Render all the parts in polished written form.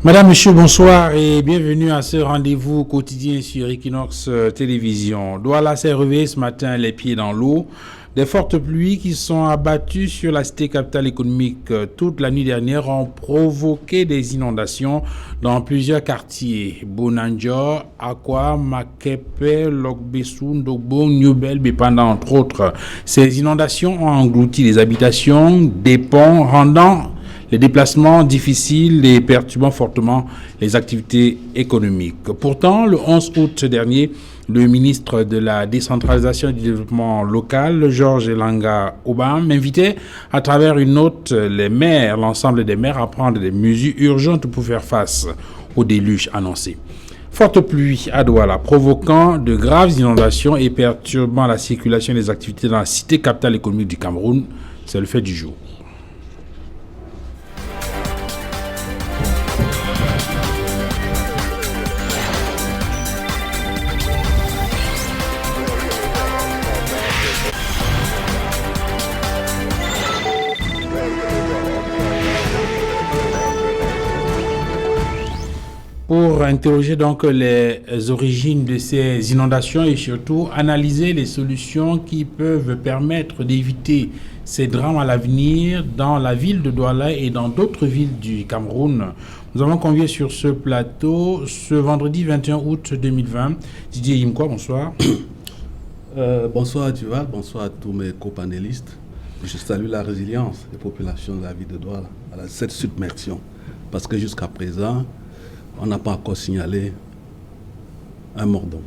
Madame, Monsieur, bonsoir et bienvenue à ce rendez-vous quotidien sur Equinox Télévision. Douala s'est réveillé ce matin les pieds dans l'eau. Des fortes pluies qui sont abattues sur la cité capitale économique toute la nuit dernière ont provoqué des inondations dans plusieurs quartiers. Bonanjo, Akwa, Makepe, Lokbessou, Ndogbo, Newbel, Bepanda, entre autres. Ces inondations ont englouti les habitations, des ponts, rendant les déplacements difficiles et perturbant fortement les activités économiques. Pourtant, le 11 août dernier, le ministre de la décentralisation et du développement local, Georges Elanga Obam, invitait à travers une note les maires, l'ensemble des maires à prendre des mesures urgentes pour faire face au déluge annoncé. Forte pluie à Douala, provoquant de graves inondations et perturbant la circulation des activités dans la cité capitale économique du Cameroun, c'est le fait du jour. Pour interroger donc les origines de ces inondations et surtout analyser les solutions qui peuvent permettre d'éviter ces drames à l'avenir dans la ville de Douala et dans d'autres villes du Cameroun. Nous avons convié sur ce plateau ce vendredi 21 août 2020 Didier Yimkwa, bonsoir. Bonsoir Duval, bonsoir à tous mes copanélistes. Je salue la résilience des populations de la ville de Douala à cette submersion parce que jusqu'à présent, on n'a pas encore signalé un mort-d'homme.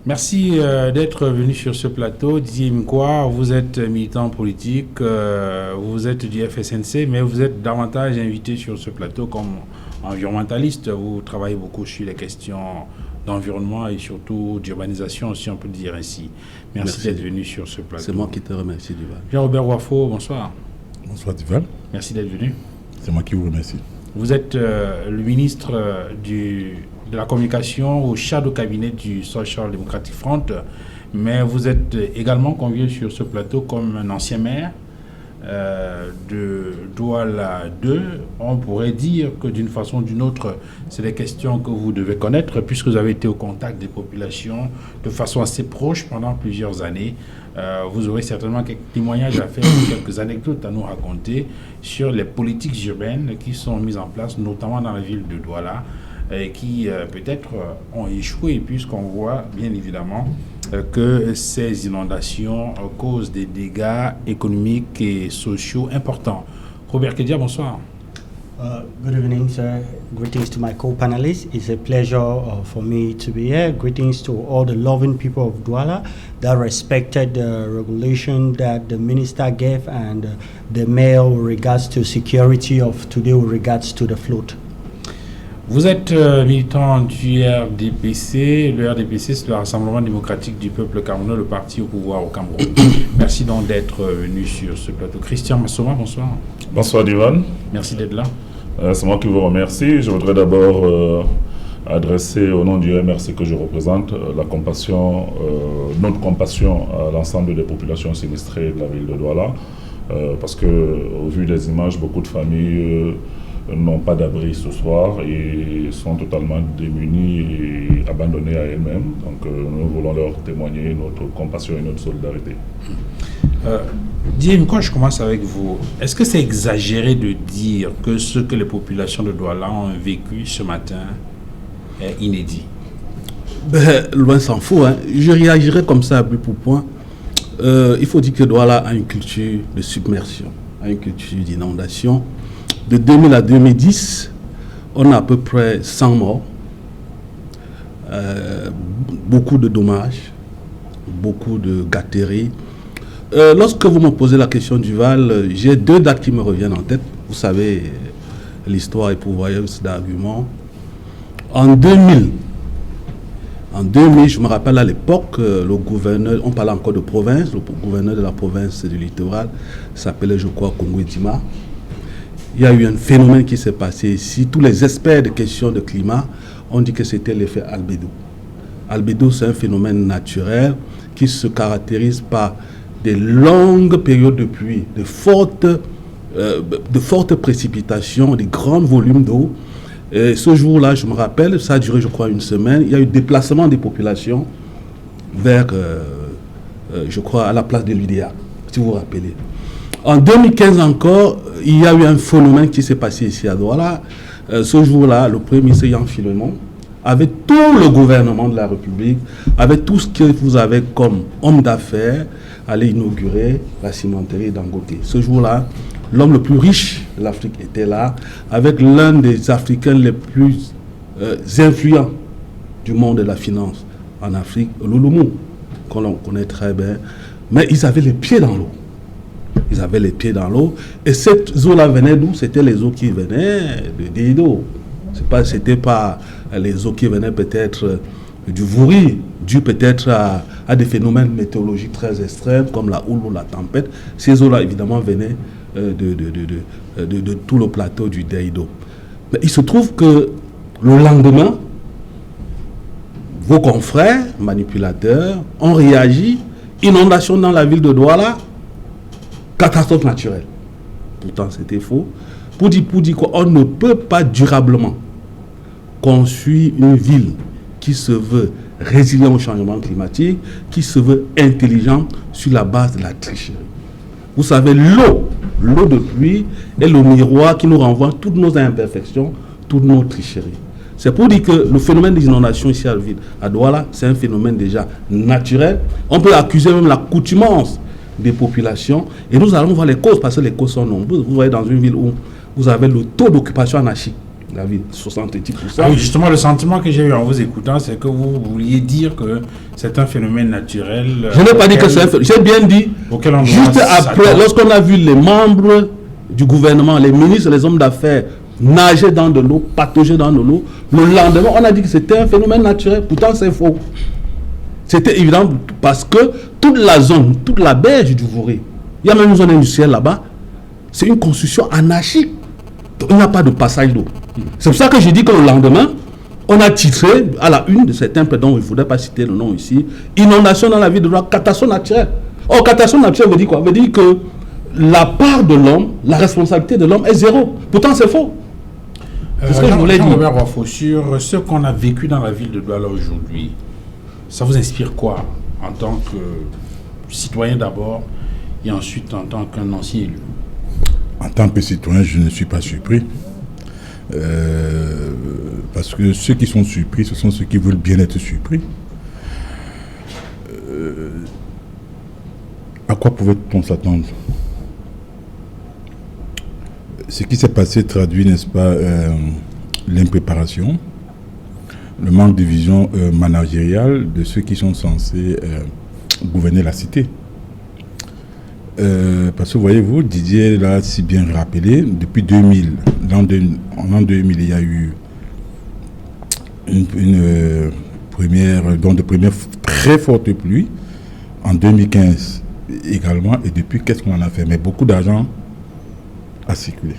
Merci d'être venu sur ce plateau. Didier Mkwa, vous êtes militant politique, vous êtes du FSNC, mais vous êtes davantage invité sur ce plateau comme environnementaliste. Vous travaillez beaucoup sur les questions d'environnement et surtout d'urbanisation, si on peut dire ainsi. Merci d'être venu sur ce plateau. C'est moi qui te remercie, Duval. Jean-Robert Wafo, bonsoir. Bonsoir, Duval. Merci d'être venu. C'est moi qui vous remercie. Vous êtes le ministre de la communication au shadow cabinet du Social Democratic Front, mais vous êtes également convié sur ce plateau comme un ancien maire de Douala 2. On pourrait dire que d'une façon ou d'une autre, c'est des questions que vous devez connaître puisque vous avez été au contact des populations de façon assez proche pendant plusieurs années. Vous aurez certainement quelques témoignages à faire, quelques anecdotes à nous raconter sur les politiques urbaines qui sont mises en place, notamment dans la ville de Douala, et qui peut-être ont échoué, puisqu'on voit bien évidemment que ces inondations causent des dégâts économiques et sociaux importants. Robert Kedia, bonsoir. Good evening, sir. Greetings to my co-panelists. It's a pleasure for me to be here. Greetings to all the loving people of Douala that respected the regulation that the minister gave and the mayor with regards to security of today with regards to the flood. Vous êtes militant du RDPC. Le RDPC, c'est le Rassemblement démocratique du peuple camerounais, le parti au pouvoir au Cameroun. Merci donc d'être venu sur ce plateau. Christian Massoma, bonsoir. Bonsoir, Divan. Merci d'être là. C'est moi qui vous remercie. Je voudrais d'abord adresser au nom du MRC que je représente la compassion, notre compassion à l'ensemble des populations sinistrées de la ville de Douala, parce que au vu des images, beaucoup de familles n'ont pas d'abri ce soir et sont totalement démunies et abandonnées à elles-mêmes. Donc nous voulons leur témoigner notre compassion et notre solidarité. Didier, quand je commence avec vous, est-ce que c'est exagéré de dire que ce que les populations de Douala ont vécu ce matin est inédit? Loin s'en faut. Hein. Je réagirais comme ça à but pour point. Il faut dire que Douala a une culture de submersion, a une culture d'inondation. De 2000 à 2010, on a à peu près 100 morts, beaucoup de dommages, beaucoup de gâteries. Lorsque vous me posez la question du Val, j'ai deux dates qui me reviennent en tête. Vous savez, l'histoire est pourvoyeuse d'arguments. En 2000, je me rappelle à l'époque, le gouverneur, on parlait encore de province, le gouverneur de la province du littoral s'appelait, je crois, Kongwedima. Il y a eu un phénomène qui s'est passé ici. Tous les experts de questions de climat ont dit que c'était l'effet albédo. Albédo, c'est un phénomène naturel qui se caractérise par des longues périodes de pluie, de fortes précipitations, des grands volumes d'eau Et ce jour-là, je me rappelle, ça a duré, je crois, une semaine. Il y a eu déplacement des populations vers, je crois, à la place de l'UDA, si vous vous rappelez. En 2015 encore, il y a eu un phénomène qui s'est passé ici à Douala. Ce jour-là, le Premier ministre Jean Philemon, avec tout le gouvernement de la République, avec tout ce que vous avez comme homme d'affaires, allait inaugurer la cimenterie d'Angoté. Ce jour-là, l'homme le plus riche de l'Afrique était là, avec l'un des Africains les plus influents du monde de la finance en Afrique, Lulumu, qu'on connaît très bien. Mais ils avaient les pieds dans l'eau. Ils avaient les pieds dans l'eau. Et cette eau-là venait d'où? C'était les eaux qui venaient de Dido. C'était pas les eaux qui venaient peut-être du Vouri, dû peut-être à des phénomènes météorologiques très extrêmes, comme la houle ou la tempête. Ces eaux-là, évidemment, venaient de tout le plateau du Dido. Mais il se trouve que le lendemain, vos confrères, manipulateurs, ont réagi. Inondation dans la ville de Douala, catastrophe naturelle. Pourtant, c'était faux. Pour dire quoi, on ne peut pas durablement construire une ville qui se veut résilient au changement climatique, qui se veut intelligent sur la base de la tricherie. Vous savez, l'eau de pluie est le miroir qui nous renvoie toutes nos imperfections, toutes nos tricheries. C'est pour dire que le phénomène des inondations ici à Douala, c'est un phénomène déjà naturel. On peut accuser même l'accoutumance des populations. Et nous allons voir les causes, parce que les causes sont nombreuses. Vous voyez dans une ville où vous avez le taux d'occupation anarchique, la ville, 70%. Ah oui, justement, le sentiment que j'ai eu en vous écoutant, c'est que vous vouliez dire que c'est un phénomène naturel. Je n'ai pas dit que c'est un phénomène. J'ai bien dit, juste après, lorsqu'on a vu les membres du gouvernement, les ministres, les hommes d'affaires, nager dans de l'eau, patauger dans de l'eau, le lendemain, on a dit que c'était un phénomène naturel. Pourtant, c'est faux. C'était évident parce que toute la zone, toute la berge du Vouré, il y a même une zone industrielle là-bas, c'est une construction anarchique. Il n'y a pas de passage d'eau. C'est pour ça que j'ai dit que le lendemain, on a titré à la une de certains dont il ne faudrait pas citer le nom ici, inondation dans la ville de Douala, catastrophe naturelle. Or, catastrophe naturelle veut dire quoi? Veut dire que la part de l'homme, la responsabilité de l'homme est zéro. Pourtant, c'est faux. C'est ce que je voulais dire. Sur ce qu'on a vécu dans la ville de Douala aujourd'hui, ça vous inspire quoi en tant que citoyen d'abord et ensuite en tant qu'un ancien élu? En tant que citoyen, je ne suis pas surpris. Parce que ceux qui sont surpris, ce sont ceux qui veulent bien être surpris. À quoi pouvait-on s'attendre? Ce qui s'est passé traduit, n'est-ce pas, l'impréparation, le manque de vision managériale de ceux qui sont censés gouverner la cité. Parce que voyez-vous, Didier l'a si bien rappelé, depuis 2000, en l'an 2000, il y a eu une première, donc de premières très fortes pluies, en 2015 également, et depuis, qu'est-ce qu'on en a fait? Mais beaucoup d'argent a circulé.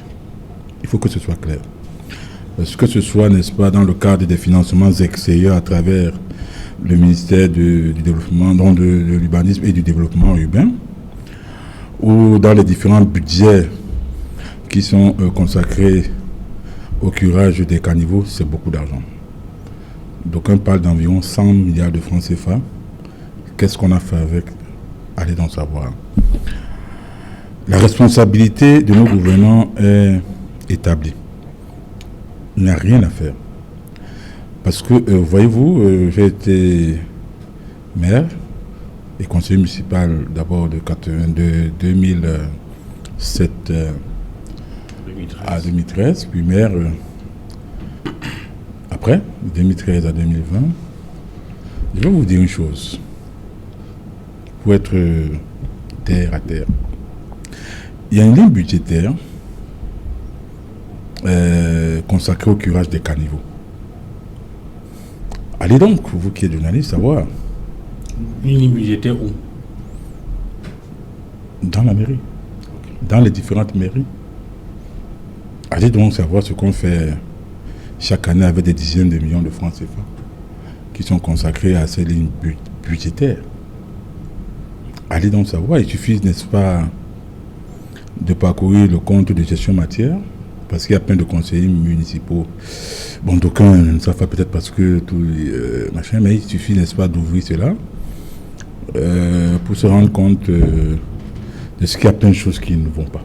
Il faut que ce soit clair. Parce que ce soit, n'est-ce pas, dans le cadre des financements extérieurs à travers le ministère du développement, donc de l'urbanisme et du développement urbain, ou dans les différents budgets qui sont consacrés au curage des caniveaux, c'est beaucoup d'argent. Donc on parle d'environ 100 milliards de francs CFA. Qu'est-ce qu'on a fait avec? Allez donc savoir. La responsabilité de nos gouvernants est établie. Il n'y a rien à faire. Parce que, voyez-vous, j'ai été maire et conseiller municipal d'abord de 2007 à 2013, puis maire après, 2013 à 2020. Je vais vous dire une chose, pour être terre à terre. Il y a une ligne budgétaire consacrée au curage des caniveaux. Allez donc, vous qui êtes journaliste, savoir. Une ligne budgétaire où? Dans la mairie. Dans les différentes mairies. Allez donc savoir ce qu'on fait chaque année avec des dizaines de millions de francs CFA qui sont consacrés à ces lignes budgétaires. Allez donc savoir, il suffit, n'est-ce pas, de parcourir le compte de gestion matière parce qu'il y a plein de conseillers municipaux. Bon, d'aucuns ne savent pas peut-être parce que tout machin, mais il suffit, n'est-ce pas, d'ouvrir cela pour se rendre compte de ce qu'il y a plein de choses qui ne vont pas.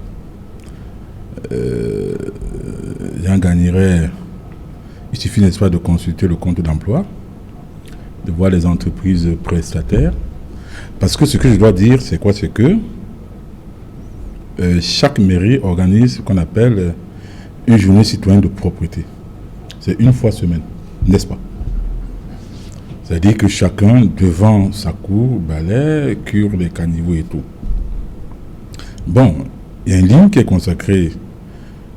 J'en gagnerais, il suffit, n'est-ce pas, de consulter le compte d'emploi, de voir les entreprises prestataires. Parce que ce que je dois dire, c'est quoi? C'est que chaque mairie organise ce qu'on appelle une journée citoyenne de propreté. C'est une fois semaine, n'est-ce pas? C'est-à-dire que chacun, devant sa cour, balaie, cure les caniveaux et tout. Bon, il y a une ligne qui est consacrée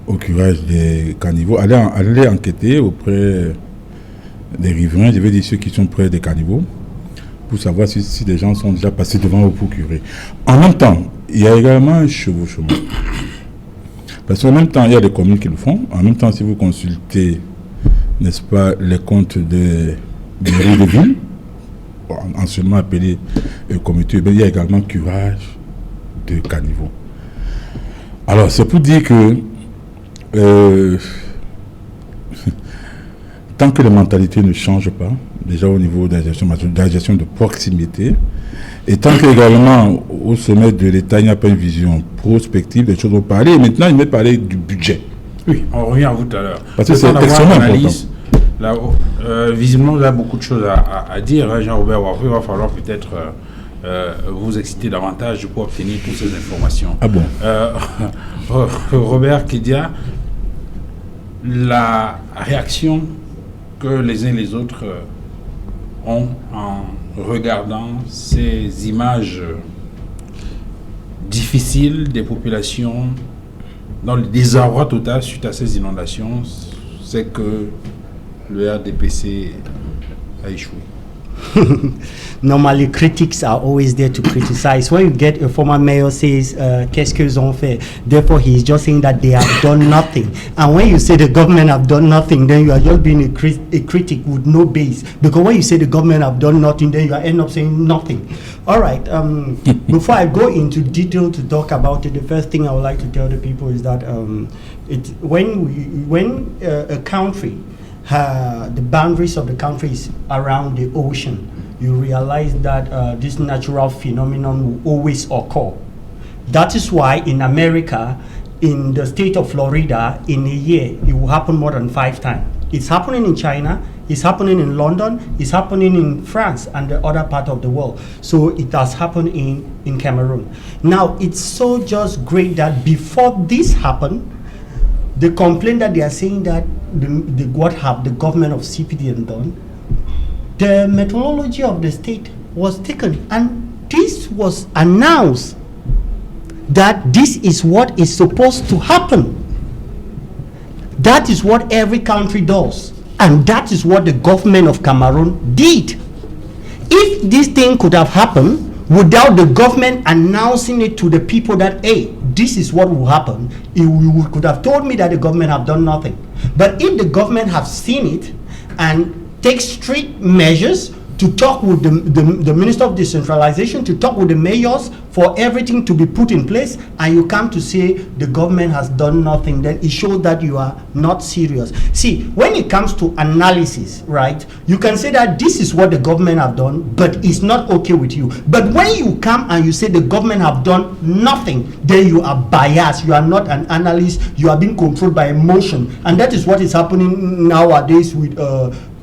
au curage des caniveaux. Allez enquêter auprès des riverains, je veux dire ceux qui sont près des caniveaux, pour savoir si des gens sont déjà passés devant eux pour curer. En même temps, il y a également un chevauchement. Parce qu'en même temps, il y a des communes qui le font. En même temps, si vous consultez, n'est-ce pas, les comptes des mairies de ville, anciennement appelés comité, il y a également curage de caniveaux. Alors, c'est pour dire que tant que les mentalités ne changent pas, déjà au niveau de la gestion de proximité, et tant qu'également au sommet de l'État, il n'y a pas une vision prospective, les choses vont parler. Et maintenant, il va parler du budget. Oui, on revient à vous tout à l'heure. Parce que c'est extrêmement important. Là, visiblement, il y a beaucoup de choses à dire. Hein, Jean-Robert Wafou, il va falloir peut-être vous exciter davantage pour obtenir toutes ces informations. Ah bon? Robert Kedia, la réaction que les uns et les autres ont en regardant ces images difficiles des populations dans le désarroi total suite à ces inondations, c'est que le RDPC a échoué. Normally, critics are always there to criticize. When you get a former mayor says, qu'est-ce qu'ils ont fait? Therefore, he's just saying that they have done nothing. And when you say the government have done nothing, then you are just being a critic with no base. Because when you say the government have done nothing, then you end up saying nothing. All right. Before I go into detail to talk about it, the first thing I would like to tell the people is that when a country, the boundaries of the country is around the ocean, you realize that this natural phenomenon will always occur. That is why in America, in the state of Florida, in a year, it will happen more than 5 times. It's happening in China, it's happening in London, it's happening in France and the other part of the world. So it has happened in Cameroon. Now, it's so just great that before this happened, the complaint that they are saying that what have the government of CPDM done, the methodology of the state was taken, and this was announced that this is what is supposed to happen. That is what every country does, and that is what the government of Cameroon did. If this thing could have happened without the government announcing it to the people that, hey, this is what will happen, you could have told me that the government have done nothing. But if the government have seen it and take strict measures to talk with the Minister of Decentralization, to talk with the mayors for everything to be put in place, and you come to say the government has done nothing, then it shows that you are not serious. See, when it comes to analysis, right, you can say that this is what the government have done, but it's not okay with you. But when you come and you say the government have done nothing, then you are biased. You are not an analyst. You are being controlled by emotion. And that is what is happening nowadays with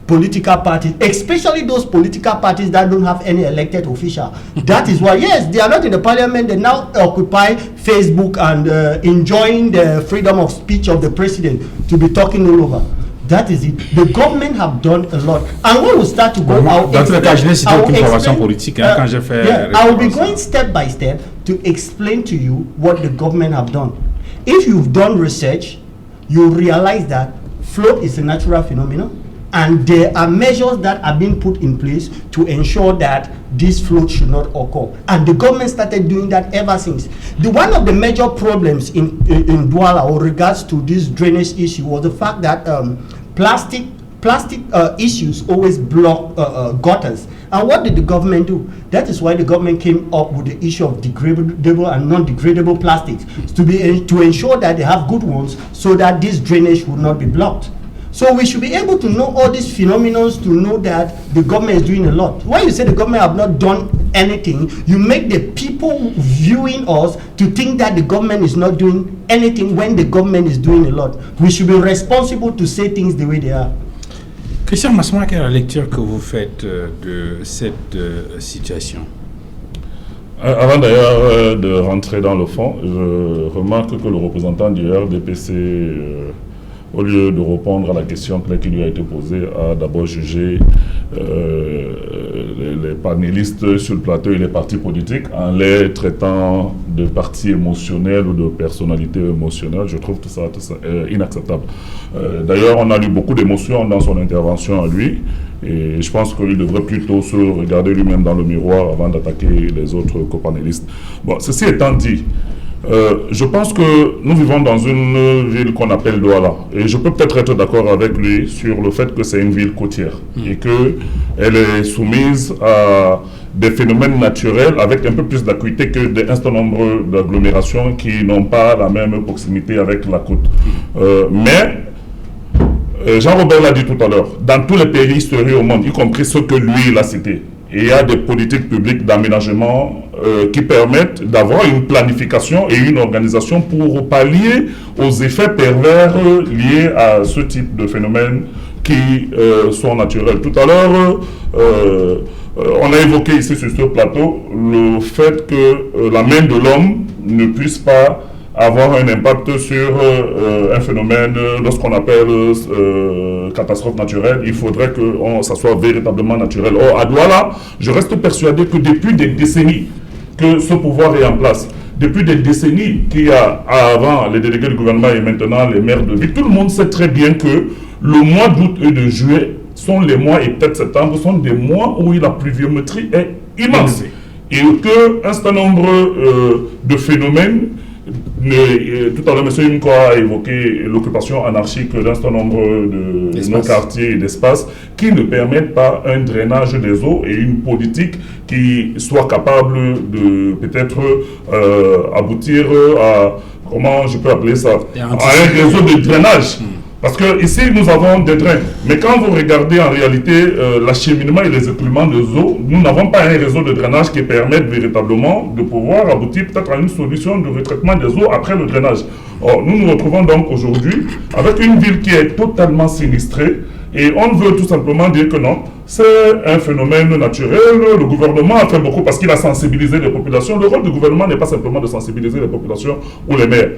political parties, especially those political parties that don't have any elected official. That is why, yes, they are not in the parliament. They now occupy Facebook and enjoying the freedom of speech of the president to be talking all over. That is it. The government have done a lot. And when we start to go out, I will be going step by step to explain to you what the government have done. If you've done research, you realize that flood is a natural phenomenon, and there are measures that are being put in place to ensure that this flood should not occur. And the government started doing that ever since. One of the major problems in Douala with regards to this drainage issue was the fact that plastic plastic issues always block gutters. And what did the government do? That is why the government came up with the issue of degradable and non-degradable plastics to ensure that they have good ones so that this drainage will not be blocked. So we should be able to know all these phenomena to know that the government is doing a lot. When you say the government have not done anything, you make the people viewing us to think that the government is not doing anything when the government is doing a lot. We should be responsible to say things the way they are. Christian Massama, quelle est la lecture que vous faites de cette situation? Avant d'ailleurs de rentrer dans le fond, je remarque que le représentant du RDPC, au lieu de répondre à la question qui lui a été posée, a d'abord jugé les panélistes sur le plateau et les partis politiques en les traitant de partis émotionnels ou de personnalités émotionnelles. Je trouve tout ça inacceptable. D'ailleurs, on a eu beaucoup d'émotions dans son intervention à lui et je pense qu'il devrait plutôt se regarder lui-même dans le miroir avant d'attaquer les autres copanélistes. Bon, ceci étant dit, je pense que nous vivons dans une ville qu'on appelle Douala et je peux peut-être être d'accord avec lui sur le fait que c'est une ville côtière et qu'elle est soumise à des phénomènes naturels avec un peu plus d'acuité que d'un certain nombre d'agglomérations qui n'ont pas la même proximité avec la côte. Mais Jean-Robert l'a dit tout à l'heure, dans tous les pays historiques au monde, y compris ceux que lui il a cités, il y a des politiques publiques d'aménagement qui permettent d'avoir une planification et une organisation pour pallier aux effets pervers liés à ce type de phénomènes qui sont naturels. Tout à l'heure, on a évoqué ici sur ce plateau le fait que la main de l'homme ne puisse pas avoir un impact sur un phénomène, lorsqu'on appelle catastrophe naturelle, il faudrait que ça soit véritablement naturel. Or, à Douala, je reste persuadé que depuis des décennies que ce pouvoir est en place, depuis des décennies qu'il y a avant les délégués du gouvernement et maintenant les maires de ville, tout le monde sait très bien que le mois d'août et de juillet sont les mois, et peut-être septembre, sont des mois où la pluviométrie est immense. Et qu'un certain nombre de phénomènes, tout à l'heure, M. Imko a évoqué l'occupation anarchique d'un certain nombre de nos quartiers et d'espaces qui ne permettent pas un drainage des eaux et une politique qui soit capable de peut-être aboutir à, comment je peux appeler ça, à un réseau de drainage. Parce que ici, nous avons des drains. Mais quand vous regardez en réalité l'acheminement et les écoulements des eaux, nous n'avons pas un réseau de drainage qui permette véritablement de pouvoir aboutir peut-être à une solution de retraitement des eaux après le drainage. Or, nous nous retrouvons donc aujourd'hui avec une ville qui est totalement sinistrée et on veut tout simplement dire que non, c'est un phénomène naturel. Le gouvernement a fait beaucoup parce qu'il a sensibilisé les populations. Le rôle du gouvernement n'est pas simplement de sensibiliser les populations ou les maires.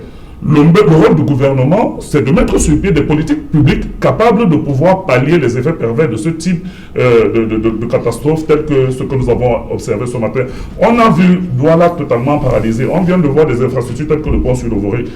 Le rôle du gouvernement, c'est de mettre sur pied des politiques publiques capables de pouvoir pallier les effets pervers de ce type de catastrophes telles que ce que nous avons observé ce matin. On a vu Douala totalement paralysé. On vient de voir des infrastructures telles que le pont sur le Voré.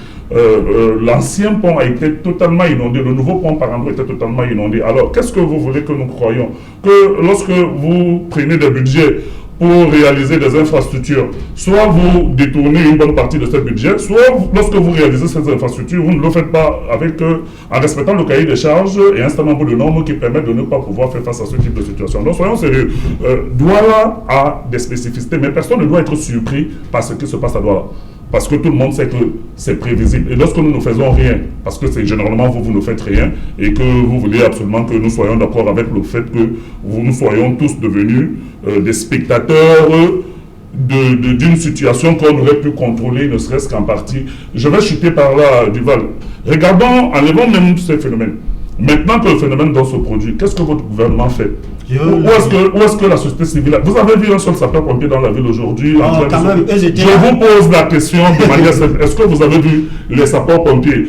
L'ancien pont a été totalement inondé. Le nouveau pont par endroit était totalement inondé. Alors, qu'est-ce que vous voulez que nous croyions? Que lorsque vous prenez des budgets pour réaliser des infrastructures, soit vous détournez une bonne partie de ce budget, soit lorsque vous réalisez ces infrastructures, vous ne le faites pas avec, en respectant le cahier des charges et un certain nombre de normes qui permettent de ne pas pouvoir faire face à ce type de situation. Donc soyons sérieux. Douala a des spécificités, mais personne ne doit être surpris par ce qui se passe à Douala. Parce que tout le monde sait que c'est prévisible. Et lorsque nous ne faisons rien, parce que c'est généralement vous ne faites rien, et que vous voulez absolument que nous soyons d'accord avec le fait que nous soyons tous devenus des spectateurs d'une situation qu'on aurait pu contrôler, ne serait-ce qu'en partie. Je vais chuter par là, Duval. Regardons, enlevons même ces phénomènes. Maintenant que le phénomène doit se produire, qu'est-ce que votre gouvernement fait? Où est-ce que la société civile... Vous avez vu un seul sapeur-pompier dans la ville aujourd'hui? Je vous pose la question de manière... Est-ce que vous avez vu les sapeurs-pompiers?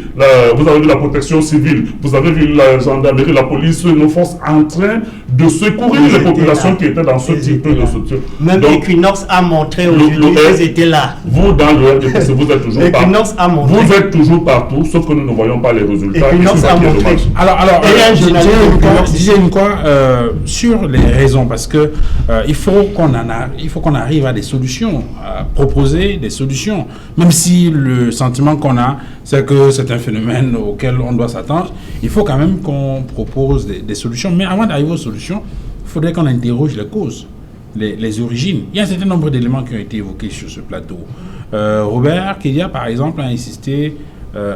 Vous avez vu la protection civile? Vous avez vu la gendarmerie, la police, nos forces en train de secourir les populations qui étaient dans ce type de structure? Même Equinox a montré aujourd'hui qu'ils étaient là. Vous, dans le RDPC, vous êtes toujours partout. Vous êtes toujours partout, sauf que nous ne voyons pas les résultats. Equinox a montré. Alors, disais quoi sur sur les raisons, parce que il faut qu'on arrive à des solutions, à proposer des solutions, même si le sentiment qu'on a, c'est que c'est un phénomène auquel on doit s'attendre. Il faut quand même qu'on propose des solutions, mais avant d'arriver aux solutions, il faudrait qu'on interroge les causes, les origines. Il y a un certain nombre d'éléments qui ont été évoqués sur ce plateau. Robert Kedia, par exemple, a insisté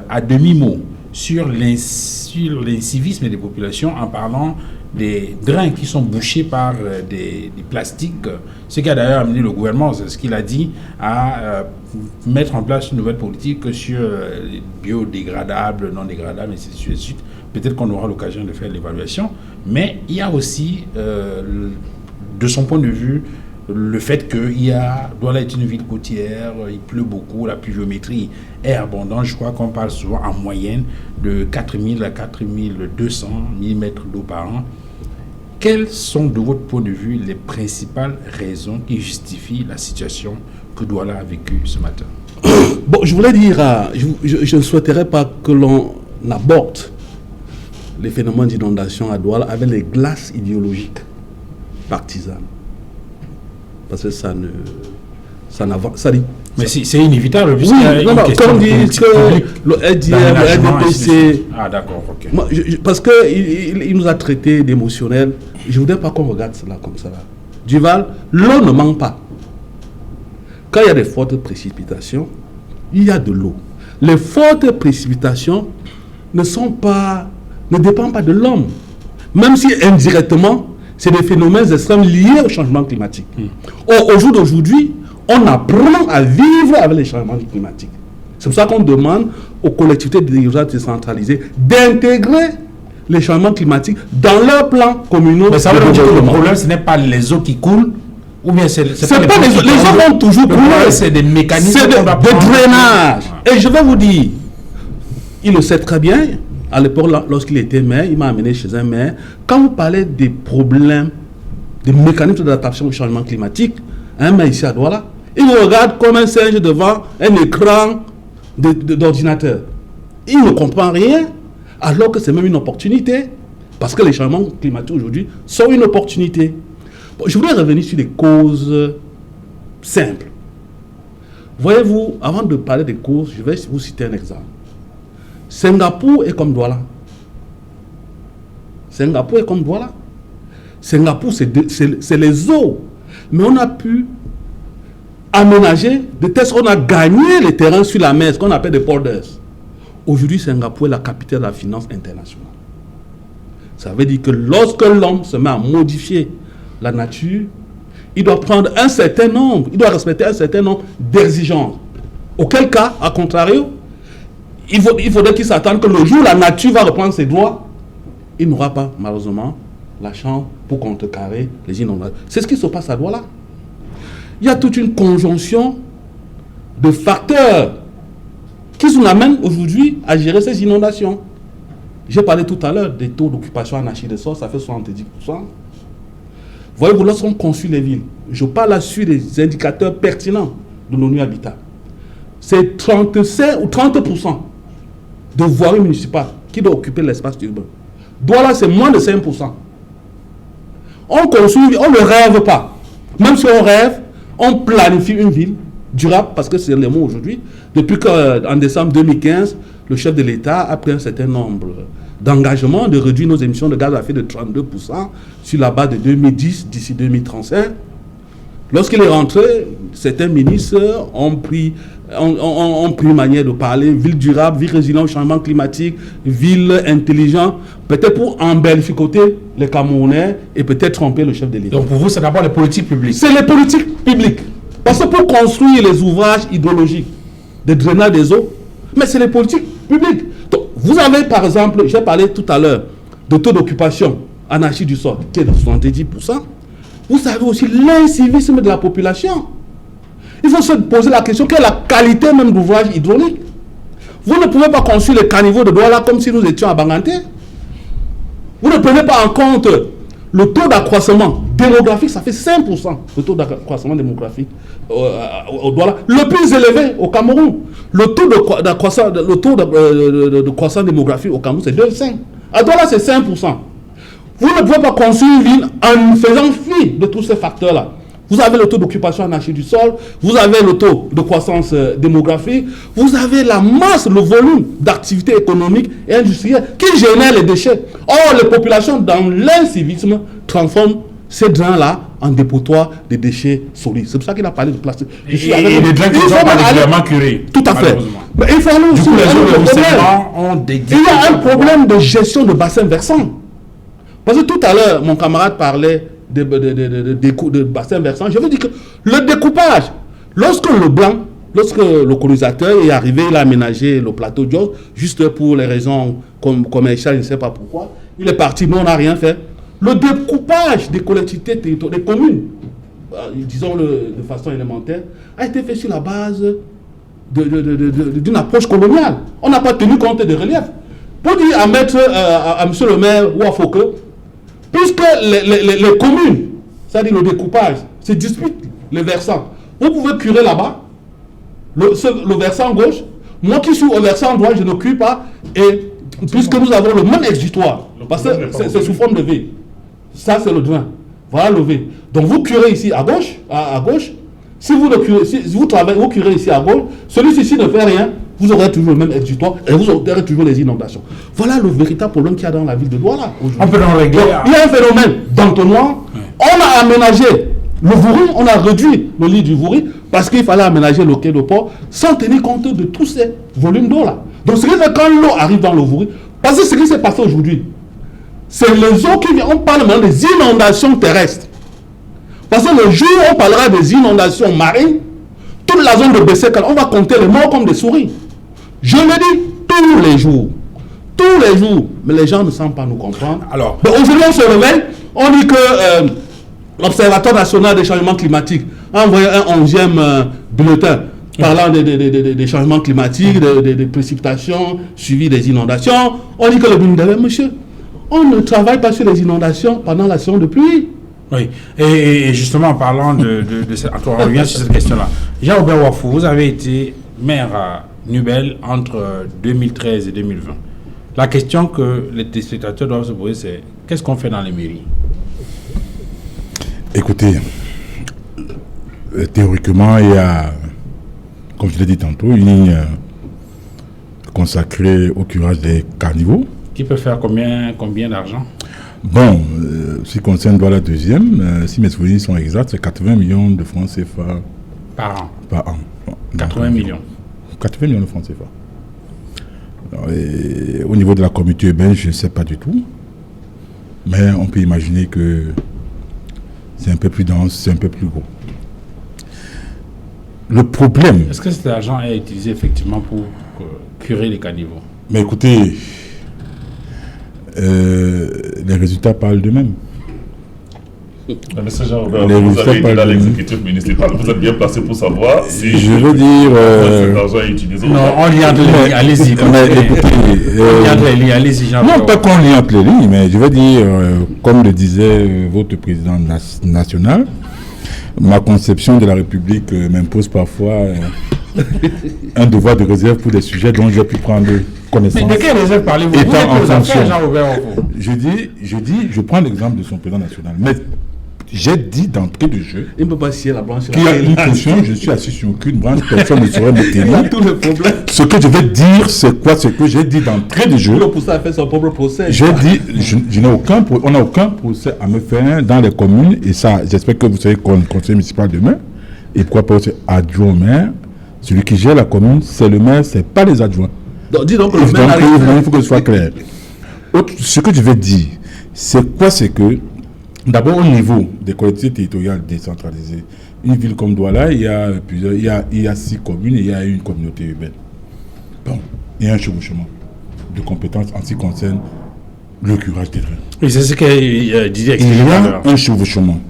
à demi-mot sur l'incivisme des populations en parlant des drains qui sont bouchés par des plastiques, ce qui a d'ailleurs amené le gouvernement, c'est ce qu'il a dit, à mettre en place une nouvelle politique sur les biodégradables, non dégradables, et ainsi de suite. Peut-être qu'on aura l'occasion de faire l'évaluation, mais il y a aussi, de son point de vue, le fait que Douala est une ville côtière, il pleut beaucoup, la pluviométrie est abondante. Je crois qu'on parle souvent en moyenne de 4000 à 4200 mm d'eau par an. Quelles sont, de votre point de vue, les principales raisons qui justifient la situation que Douala a vécue ce matin? Bon, je voulais dire, je ne souhaiterais pas que l'on aborde les phénomènes d'inondation à Douala avec les glaces idéologiques partisanes. Parce que ça n'avance. Ça dit. Mais c'est inévitable. Oui, non, comme dit que le LDR, le RDPC. Ah, d'accord, ok. Moi, parce qu'il nous a traités d'émotionnels. Je ne voudrais pas qu'on regarde cela comme ça. Là. Duval, l'eau ne manque pas. Quand il y a des fortes précipitations, il y a de l'eau. Les fortes précipitations ne dépendent pas de l'homme. Même si indirectement, c'est des phénomènes extrêmes liés au changement climatique. Or, au jour d'aujourd'hui, on apprend à vivre avec les changements climatiques. C'est pour ça qu'on demande aux collectivités décentralisées d'intégrer les changements climatiques dans leurs plans communaux. Mais ça veut dire que le problème, ce n'est pas les eaux qui coulent, ou bien c'est pas les eaux vont toujours couler. C'est des mécanismes de drainage. Et je vais vous dire, il le sait très bien. À l'époque, lorsqu'il était maire, il m'a amené chez un maire. Quand vous parlez des problèmes, des mécanismes d'adaptation au changement climatique, un maire ici à Douala, il me regarde comme un singe devant un écran d'ordinateur. Il ne comprend rien, alors que c'est même une opportunité. Parce que les changements climatiques aujourd'hui sont une opportunité. Bon, je voudrais revenir sur des causes simples. Voyez-vous, avant de parler des causes, je vais vous citer un exemple. Singapour est comme Douala. Singapour est comme Douala. Singapour, c'est les eaux. Mais on a pu aménager de telle sorte qu'on a gagné les terrains sur la mer, ce qu'on appelle des borders. Aujourd'hui, Singapour est la capitale de la finance internationale. Ça veut dire que lorsque l'homme se met à modifier la nature, il doit prendre un certain nombre, il doit respecter un certain nombre d'exigences. Auquel cas, à contrario, il faudrait qu'il s'attende que le jour où la nature va reprendre ses droits, il n'aura pas, malheureusement, la chance pour contrecarrer les inondations. C'est ce qui se passe à Douala. Il y a toute une conjonction de facteurs qui nous amènent aujourd'hui à gérer ces inondations. J'ai parlé tout à l'heure des taux d'occupation anarchique des sols, ça fait 70%. Voyez-vous, lorsqu'on construit les villes, je parle là sur des indicateurs pertinents de l'ONU Habitat. C'est 35 ou 30% de voirie municipale qui doit occuper l'espace urbain. Douala, c'est moins de 5%. On construit, on ne rêve pas. Même si on rêve, on planifie une ville durable, parce que c'est le mot aujourd'hui. Depuis qu'en décembre 2015, le chef de l'État a pris un certain nombre d'engagements de réduire nos émissions de gaz à effet de 32% sur la base de 2010 d'ici 2035. Lorsqu'il est rentré, certains ministres ont pris une manière de parler, ville durable, ville résiliente au changement climatique, ville intelligente, peut-être pour embellificoter les Camerounais et peut-être tromper le chef de l'État. Donc pour vous, c'est d'abord les politiques publiques. C'est les politiques publiques. Parce que pour construire les ouvrages hydrologiques, de drainage des eaux, mais c'est les politiques publiques. Donc, vous avez par exemple, j'ai parlé tout à l'heure de taux d'occupation anarchique du sol, qui est de 70%. Vous savez aussi l'incivisme de la population. Il faut se poser la question, quelle est la qualité même d'ouvrage hydraulique? Vous ne pouvez pas construire les caniveaux de Douala comme si nous étions à Banganté. Vous ne prenez pas en compte le taux d'accroissement démographique, ça fait 5%. Le taux d'accroissement démographique au Douala, le plus élevé au Cameroun. Le taux de croissance démographique au Cameroun, c'est 2,5. À Douala, c'est 5%. Vous ne pouvez pas construire une ville en faisant fi de tous ces facteurs-là. Vous avez le taux d'occupation anarchique du sol, vous avez le taux de croissance démographique, vous avez la masse, le volume d'activité économique et industrielle qui génère les déchets. Or, les populations, dans l'incivisme, transforment ces drains-là en dépotoir des déchets solides. C'est pour ça qu'il a parlé de plastique. Et les drains qui ne sont pas régulièrement curés. Tout à fait. Mais il faut aller aussi il y a un problème de gestion de bassin versant. Parce que tout à l'heure, mon camarade parlait de bassin versant. Je veux dire que le découpage, lorsque le colonisateur est arrivé, il a aménagé le plateau de Jos, juste pour les raisons commerciales, je ne sais pas pourquoi, il est parti, mais on n'a rien fait. Le découpage des collectivités territoriales, des communes, disons-le de façon élémentaire, a été fait sur la base d'une approche coloniale. On n'a pas tenu compte des reliefs. Pour dire à M. le maire ou à Foucault, puisque les communes, c'est-à-dire le découpage, se disputent les versants, vous pouvez curer là-bas, le versant gauche, moi qui suis au versant droit, je ne cure pas, et puisque nous avons le même exutoire, parce que c'est sous forme de V. Ça, c'est le drain. Voilà le V. Donc, vous curez ici à gauche, si vous vous curez ici à gauche, celui-ci ne fait rien, vous aurez toujours le même exutoire et vous aurez toujours les inondations. Voilà le véritable problème qu'il y a dans la ville de Douala aujourd'hui. On peut en régler. Il y a un phénomène d'entonnoir. On a aménagé le Vouri, on a réduit le lit du Vouri parce qu'il fallait aménager le quai de port sans tenir compte de tous ces volumes d'eau-là. Donc, ce qui fait quand l'eau arrive dans le Vouri, parce que ce qui s'est passé aujourd'hui, c'est les eaux qui viennent. On parle maintenant des inondations terrestres. Parce que le jour où on parlera des inondations marines, toute la zone de Bessékal, on va compter les morts comme des souris. Je le dis tous les jours. Tous les jours. Mais les gens ne semblent pas nous comprendre. Alors, aujourd'hui, on se réveille, on dit que l'Observatoire national des changements climatiques a envoyé un 11e bulletin parlant des changements climatiques, des précipitations, suivi des inondations. On dit que le bulletin, monsieur, on ne travaille pas sur les inondations pendant la saison de pluie. Oui, et justement en parlant de cette, on revient sur cette question-là. Jean-Aubert Wafou, vous avez été maire à Nubel entre 2013 et 2020. La question que les téléspectateurs doivent se poser, c'est qu'est-ce qu'on fait dans les mairies? Écoutez, théoriquement, il y a, comme je l'ai dit tantôt, une ligne consacrée au curage des caniveaux. Qui peut faire combien d'argent? Bon, ce qui concerne la deuxième, si mes souvenirs sont exacts, c'est 80 millions de francs CFA par an. Par an. 80 millions. 80 millions de francs CFA. Et au niveau de la communauté urbaine, je ne sais pas du tout. Mais on peut imaginer que c'est un peu plus dense, c'est un peu plus gros. Le problème... Est-ce que cet argent est utilisé effectivement pour curer les caniveaux? Mais écoutez... les résultats parlent d'eux-mêmes. Monsieur Jean-Robert, vous avez été dans l'exécutif municipal, vous êtes bien placé pour savoir si je veux dire cet argent est utilisé. Non, on lit entre les lignes, allez-y. Allez-y, non, pas qu'on lit entre les lignes, mais je veux dire, comme le disait votre président national, ma conception de la République m'impose parfois un devoir de réserve pour des sujets dont j'ai pu prendre connaissance. Mais de quelle réserve parlez-vous? Étant en fonction. Je prends l'exemple de son président national. Mais j'ai dit d'entrée de jeu il ne peut pas scier la branche. qu'il y a une question, je suis assis sur aucune branche, personne ne saurait me tenir. Tout le problème. Ce que je vais dire, c'est quoi? Ce que j'ai dit d'entrée de jeu. Le poussé a fait son propre procès. J'ai dit, on n'a aucun procès à me faire dans les communes, et ça, j'espère que vous savez qu'on conseil municipal demain, et pourquoi pas aussi adjoint au maire. Celui qui gère la commune, c'est le maire, c'est pas les adjoints. Donc, dis donc, il faut que ce soit clair. Ce que je vais dire, c'est quoi? C'est que, d'abord, au niveau des collectivités territoriales décentralisées, une ville comme Douala, il y a 6 communes et il y a une communauté urbaine. Bon, il y a un chevauchement de compétences en ce qui concerne le curage des drains. Oui, c'est ce que disait. Il y a un chevauchement.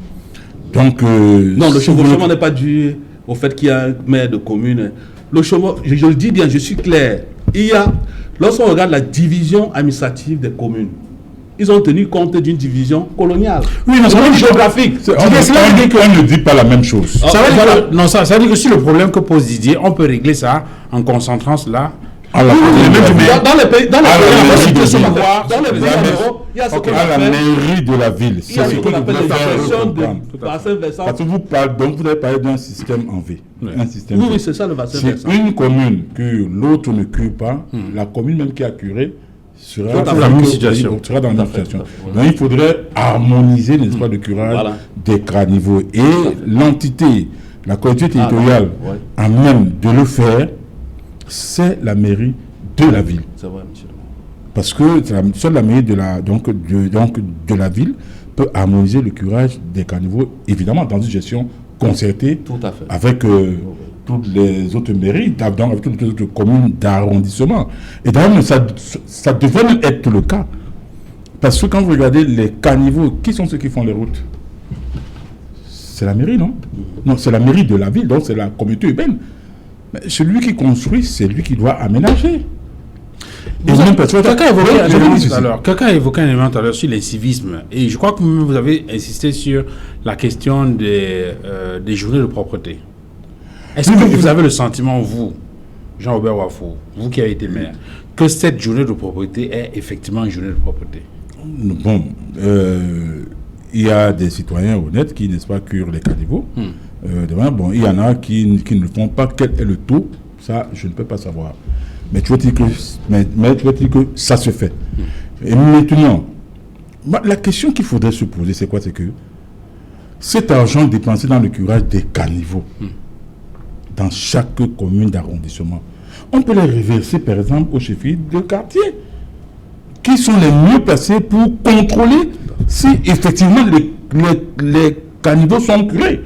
Donc, non, le chevauchement n'est pas dû au fait qu'il y a un maire de commune. Le chevauchement, je le dis bien, je suis clair. Il y a, lorsqu'on regarde la division administrative des communes, ils ont tenu compte d'une division coloniale. Oui, mais c'est géographique. On ne dit pas la même chose. Ça veut dire que si le problème que pose Didier, on peut régler ça en concentrant cela À la Dans les pays, dans les la mairie de la ville. il y a ce qu'on appelle les gestions de bassin versant. Parce que vous parlez, donc vous avez parlé d'un système en V. Un système Oui, c'est ça le bassin Si versant. une commune que l'autre ne cure pas, la commune même qui a curé sera dans la même situation. Sera dans la même situation. Tout à fait. Donc il faudrait harmoniser, n'est-ce pas, le curage Voilà. des caniveaux. Et l'entité, la collectivité territoriale, ouais. à même de le faire, c'est la mairie de la ville. C'est vrai, monsieur. Parce que seule la mairie de la ville peut harmoniser le curage des caniveaux, évidemment dans une gestion concertée Tout à fait. avec toutes les autres mairies, donc avec toutes les autres communes d'arrondissement. Et d'ailleurs, ça devrait même être le cas. Parce que quand vous regardez les caniveaux, qui sont ceux qui font les routes? C'est la mairie, non? Non, c'est la mairie de la ville, donc c'est la communauté urbaine. Mais celui qui construit, c'est lui qui doit aménager. Quelqu'un a évoqué un élément tout à l'heure sur l'incivisme. Et je crois que vous avez insisté sur la question des journées de propreté. Est-ce que vous avez le sentiment, vous, Jean-Robert Wafo, vous qui avez été maire, que cette journée de propreté est effectivement une journée de propreté? Bon, il y a des citoyens honnêtes qui, n'est-ce pas, curent les caniveaux. Bon, il y en a qui ne le font pas. Quel est le taux? Ça, je ne peux pas savoir. Mais tu veux dire que ça se fait. Et maintenant, la question qu'il faudrait se poser, c'est quoi? C'est que cet argent dépensé dans le curage des caniveaux, dans chaque commune d'arrondissement, on peut les reverser, par exemple, aux chefs de quartier, qui sont les mieux placés pour contrôler si effectivement les caniveaux sont curés.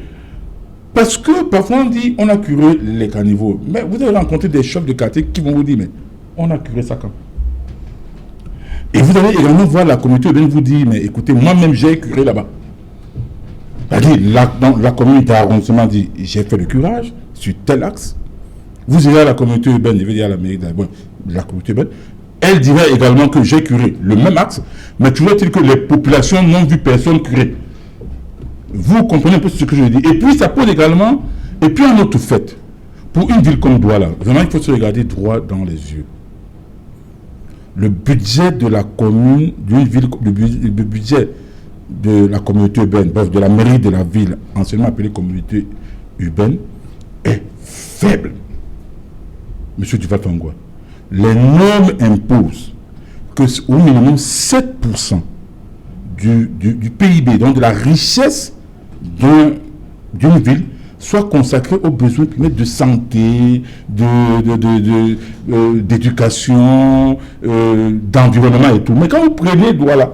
Parce que parfois on dit on a curé les caniveaux. Mais vous allez rencontrer des chefs de quartier qui vont vous dire mais on a curé ça quand? Et vous allez également voir la communauté urbaine vous dire mais écoutez, moi-même j'ai curé là-bas. La commune d'arrondissement dit j'ai fait le curage sur tel axe. Vous irez à la communauté urbaine, je vais dire à la mairie de la communauté urbaine, elle dira également que j'ai curé le même axe, mais toujours-il que les populations n'ont vu personne curer. Vous comprenez un peu ce que je dis. Et puis, ça pose également... Et puis, un autre fait. Pour une ville comme Douala, vraiment, il faut se regarder droit dans les yeux. Le budget de la commune, d'une ville, le budget de la communauté urbaine, bref, de la mairie de la ville, anciennement appelée communauté urbaine, est faible. Monsieur Duval-Fangwa, les normes imposent que au minimum 7% du PIB, donc de la richesse d'une ville, soit consacré aux besoins primaires de santé, d'éducation, d'environnement et tout. Mais quand vous prenez Douala,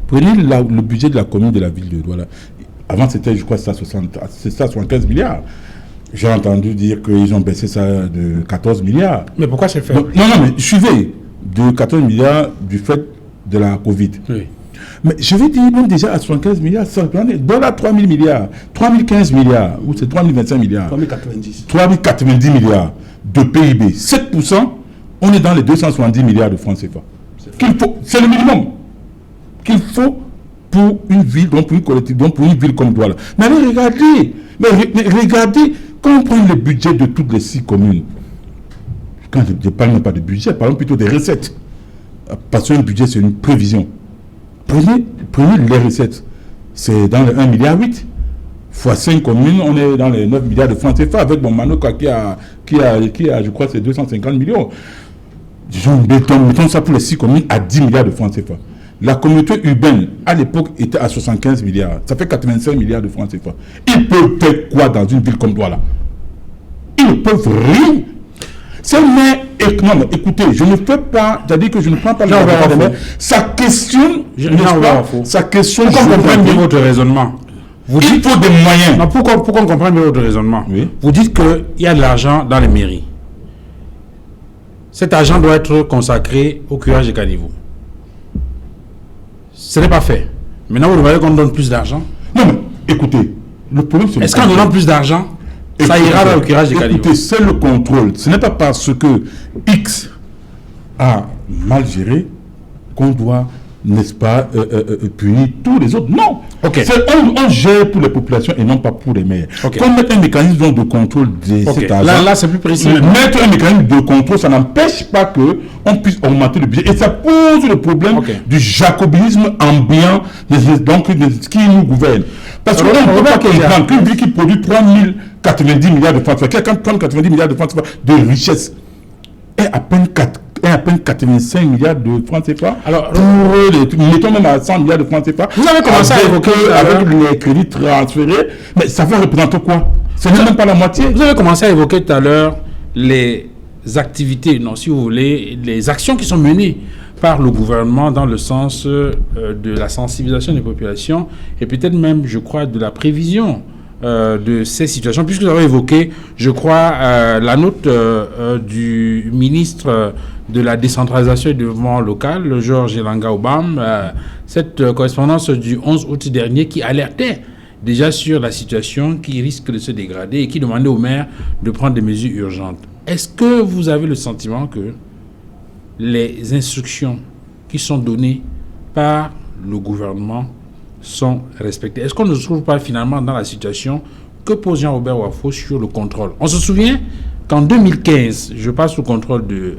prenez le budget de la commune de la ville de Douala. Avant, c'était, je crois, 75 milliards. J'ai entendu dire qu'ils ont baissé ça de 14 milliards. Mais pourquoi c'est fait? Non, mais suivez, de 14 milliards du fait de la Covid. Oui. Mais je vais dire, même déjà à 75 milliards, ça donne à 3 000 milliards, 3 015 milliards, ou c'est 3 025 milliards. 3090. 3 090 milliards de PIB. 7%, on est dans les 270 milliards de francs CFA. C'est le minimum qu'il faut pour une ville, donc pour une collectivité, donc pour une ville comme Douala. Mais allez regarder, regardez, quand on prend le budget de toutes les 6 communes, quand je ne parle même pas de budget, parlons plutôt des recettes. Parce qu'un budget, c'est une prévision. Prenez les recettes. C'est dans les 1,8 milliard. Fois 5 communes, on est dans les 9 milliards de francs CFA avec Manoka qui a, je crois, c'est 250 millions. Disons, mettons ça pour les 6 communes à 10 milliards de francs CFA. La communauté urbaine, à l'époque, était à 75 milliards. Ça fait 85 milliards de francs CFA. Ils peuvent faire quoi dans une ville comme Douala? Ils ne peuvent rien. Non, écoutez, je ne fais pas, c'est-à-dire que je ne prends pas le mais ça questionne, ça questionne. Pour qu'on comprenne bien votre raisonnement. Il faut des moyens. Non, pour qu'on comprenne bien votre raisonnement. Oui. Vous dites qu'il y a de l'argent dans les mairies. Cet argent doit être consacré au curage des caniveaux. Ce n'est pas fait. Maintenant, vous voyez qu'on donne plus d'argent. Non, mais écoutez, le problème c'est... Est-ce qu'en donnant plus d'argent, ça ira dans le curage des caniveaux? Écoutez, c'est le contrôle. Ce n'est pas parce que X a mal géré qu'on doit n'est-ce pas, punir tous les autres. Non. Ok. On gère pour les populations et non pas pour les maires. Ok. Qu'on mette un mécanisme de contrôle de cet argent. Là, c'est plus précis. Mettre un mécanisme de contrôle, ça n'empêche pas qu'on puisse augmenter le budget. Et ça pose le problème du jacobinisme ambiant donc, de ce qui nous gouverne. Parce qu'on ne peut pas comprendre qu'une ville qui produit 3090 milliards de francs CFA, 90 milliards de francs CFA de richesse, est à peine 85 milliards de francs CFA. Alors, mettons même à 100 milliards de francs CFA. Vous avez commencé à évoquer avec les crédits transférés, mais ça va représenter quoi? Ce n'est même pas la moitié. Vous avez commencé à évoquer tout à l'heure les activités, non, si vous voulez, les actions qui sont menées par le gouvernement dans le sens de la sensibilisation des populations et peut-être même, je crois, de la prévision de ces situations, puisque vous avez évoqué, je crois, la note du ministre de la décentralisation et du développement local, Georges Elanga Obam, cette correspondance du 11 août dernier qui alertait déjà sur la situation qui risque de se dégrader et qui demandait aux maires de prendre des mesures urgentes. Est-ce que vous avez le sentiment que les instructions qui sont données par le gouvernement sont respectées? Est-ce qu'on ne se trouve pas finalement dans la situation que pose Jean-Robert Wafo sur le contrôle? On se souvient qu'en 2015, je passe sous contrôle de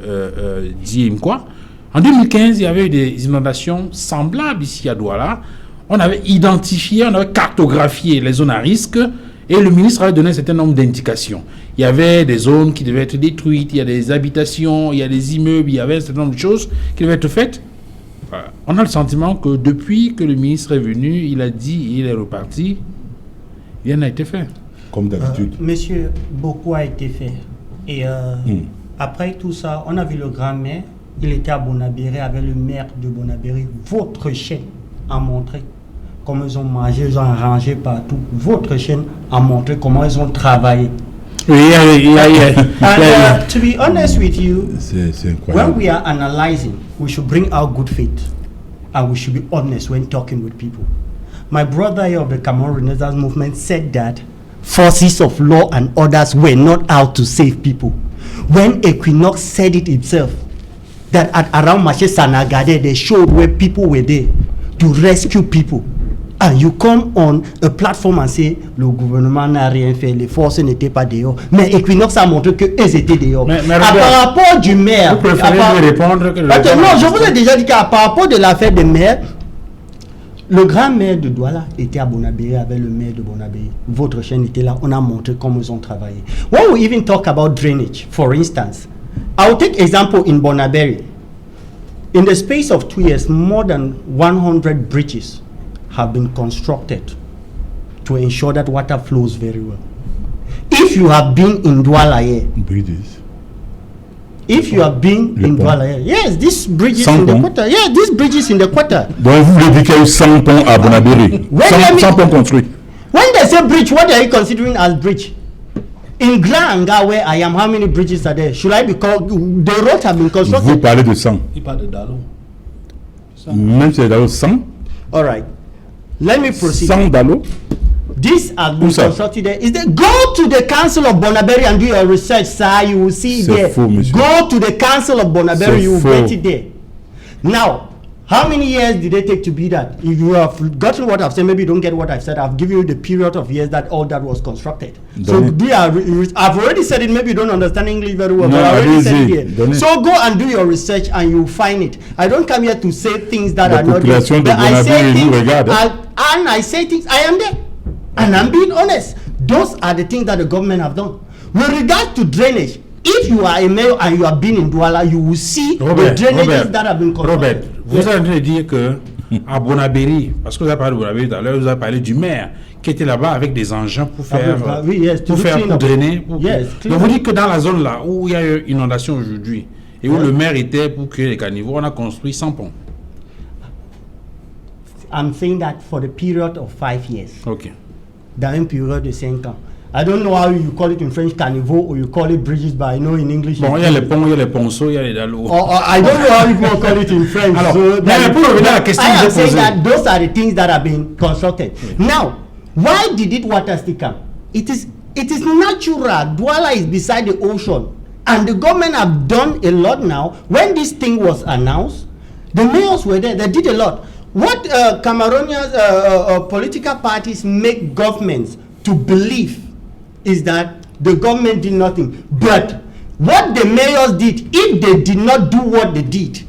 Dié Mkwa, en 2015, il y avait eu des inondations semblables ici à Douala. On avait identifié, on avait cartographié les zones à risque et le ministre avait donné un certain nombre d'indications. Il y avait des zones qui devaient être détruites, il y a des habitations, il y a des immeubles, il y avait un certain nombre de choses qui devaient être faites. On a le sentiment que depuis que le ministre est venu, il a dit, il est reparti, rien n'a été fait. Comme d'habitude. Monsieur, beaucoup a été fait. Et après tout ça, on a vu le grand-maire, il était à Bonabéry avec le maire de Bonabéry. Votre chaîne a montré comment ils ont mangé, ils ont arrangé partout. Votre chaîne a montré comment ils ont travaillé. Oui, And to be honest with you, c'est when incroyable. we are analyzing, we should bring our good faith and we should be honest when talking with people. My brother here of the Cameroon Renaissance movement said that forces of law and others were not out to save people. When Equinox said it itself, that at around Maché Sanagade, they showed where people were there to rescue people. And you come on a platform and say, le gouvernement n'a rien fait, les forces n'étaient pas dehors. Mais Equinox a montré qu'elles étaient dehors. Mais par rapport du maire... Vous préférez lui répondre que le... Non, je vous ai déjà dit qu'à par rapport de l'affaire des maires, le grand maire de Douala était à Bonabéry avec le maire de Bonabéry. Votre chaîne était là, on a montré comment ils ont travaillé. When we even talk about drainage, for instance, I'll take example in Bonabéry. In the space of 2 years, more than 100 bridges have been constructed to ensure that water flows very well. If you have been in Douala here, Bridges. if you have been in Douala here, yes, these bridges in the quarter, yeah, these bridges in the quarter. Donc vous voulez dire qu'il y a eu 100 ponts à Bonabéry. 100 ponts construits. When they say bridge, what are you considering as bridge? In Glanga, where I am, how many bridges are there? Should I be called? The roads have been constructed. Vous parlez de 100. Il parle de Dalo. Même si c'est Dalo 100. All right. Let me proceed. 100 Dalo. This has been constructed there. Is there? Go to the Council of Bonabéry and do your research, sir. You will see it there. Faux, monsieur. Go to the Council of Bonabéry, you will get it there. Now, how many years did it take to be that? If you have gotten what I've said, maybe you don't get what I've said. I've given you the period of years that all that was constructed. So I've already said it. Maybe you don't understand English very well, but I already said it here. So go and do your research and you'll find it. I don't come here to say things that are not there. But I say things, and I say things. I am there, and I'm being honest. Those are the things that the government have done. With regard to drainage, if you are a mayor and you have been in Douala, you will see the drainages that have been constructed. Robert, vous êtes en train de dire que à Bonabéry, parce que vous avez parlé de Bonabéry tout à l'heure, vous avez parlé du maire qui était là-bas avec des engins pour faire, pour drainer. Donc vous dites que dans la zone là où il y a eu inondation aujourd'hui et où le maire était pour créer les caniveaux, on a construit 100 ponts. I'm saying that for the period of 5 years. Ok. Dans une période de 5 ans. I don't know how you call it in French, caniveau, or you call it bridges, but I know in English. Bon, il y a les ponts, il y a les ponceaux, il y a les dallos. I don't know how you call it in French. Alors, so mais pour revenir à la question I que am saying posée. that those are the things that have been constructed. Now, why did it water still come? It is natural. Douala is beside the ocean, and the government have done a lot now. When this thing was announced, The mayors were there. They did a lot. What Cameroonian political parties make governments to believe is that the government did nothing. But what the mayors did, if they did not do what they did,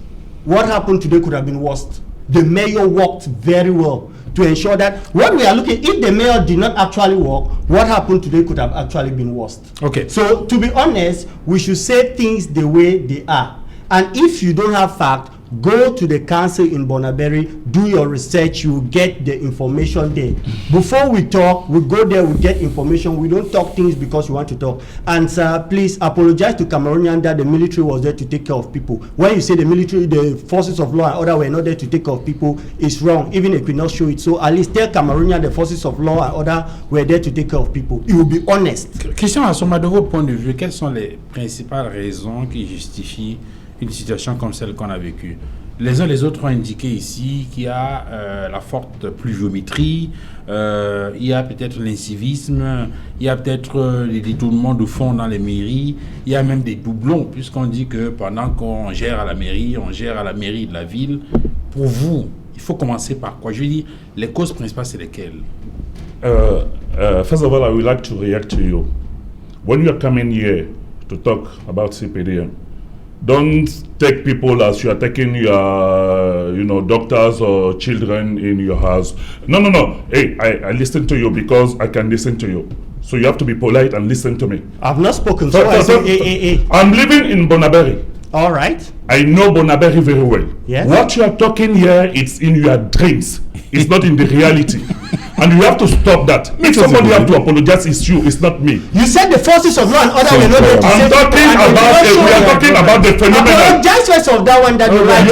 what happened today could have been worse. The mayor worked very well to ensure that what we are looking, if the mayor did not actually work, what happened today could have actually been worse. Okay. So to be honest, we should say things the way they are. And if you don't have fact, go to the council in Bonaberry, do your research, you get the information there. Before we talk, we go there, we get information. We don't talk things because we want to talk. And sir, please apologize to Cameroonians that the military was there to take care of people. When you say the military, the forces of law and order were not there to take care of people, it's wrong, even if we not show it. So at least tell Cameroonians the forces of law and order were there to take care of people. You will be honest. Christian Assoma, de votre point de vue, quelles sont les principales raisons qui justifient une situation comme celle qu'on a vécue? Les uns les autres ont indiqué ici qu'il y a la forte pluviométrie, il y a peut-être l'incivisme, il y a peut-être les détournements de fonds dans les mairies, il y a même des doublons, puisqu'on dit que pendant qu'on gère à la mairie, on gère à la mairie de la ville. Pour vous, il faut commencer par quoi? Je veux dire, les causes principales, c'est lesquelles? First of all, I would like to react to you. When you are coming here to talk about CPDM, don't take people as you are taking your, doctors or children in your house. No. Hey, I listen to you because I can listen to you. So you have to be polite and listen to me. I've not spoken, so I say, I'm living in Bonaberry. All right. I know Bonaberry very well. Yes. What you are talking here, it's in your dreams. It's not in the reality. And you have to stop that. If somebody have to apologize, it's you, it's not me. You said the forces of law and order were not there to I'm save talking people, about we are talking about the phenomenon. Apologize first of that one that you lied.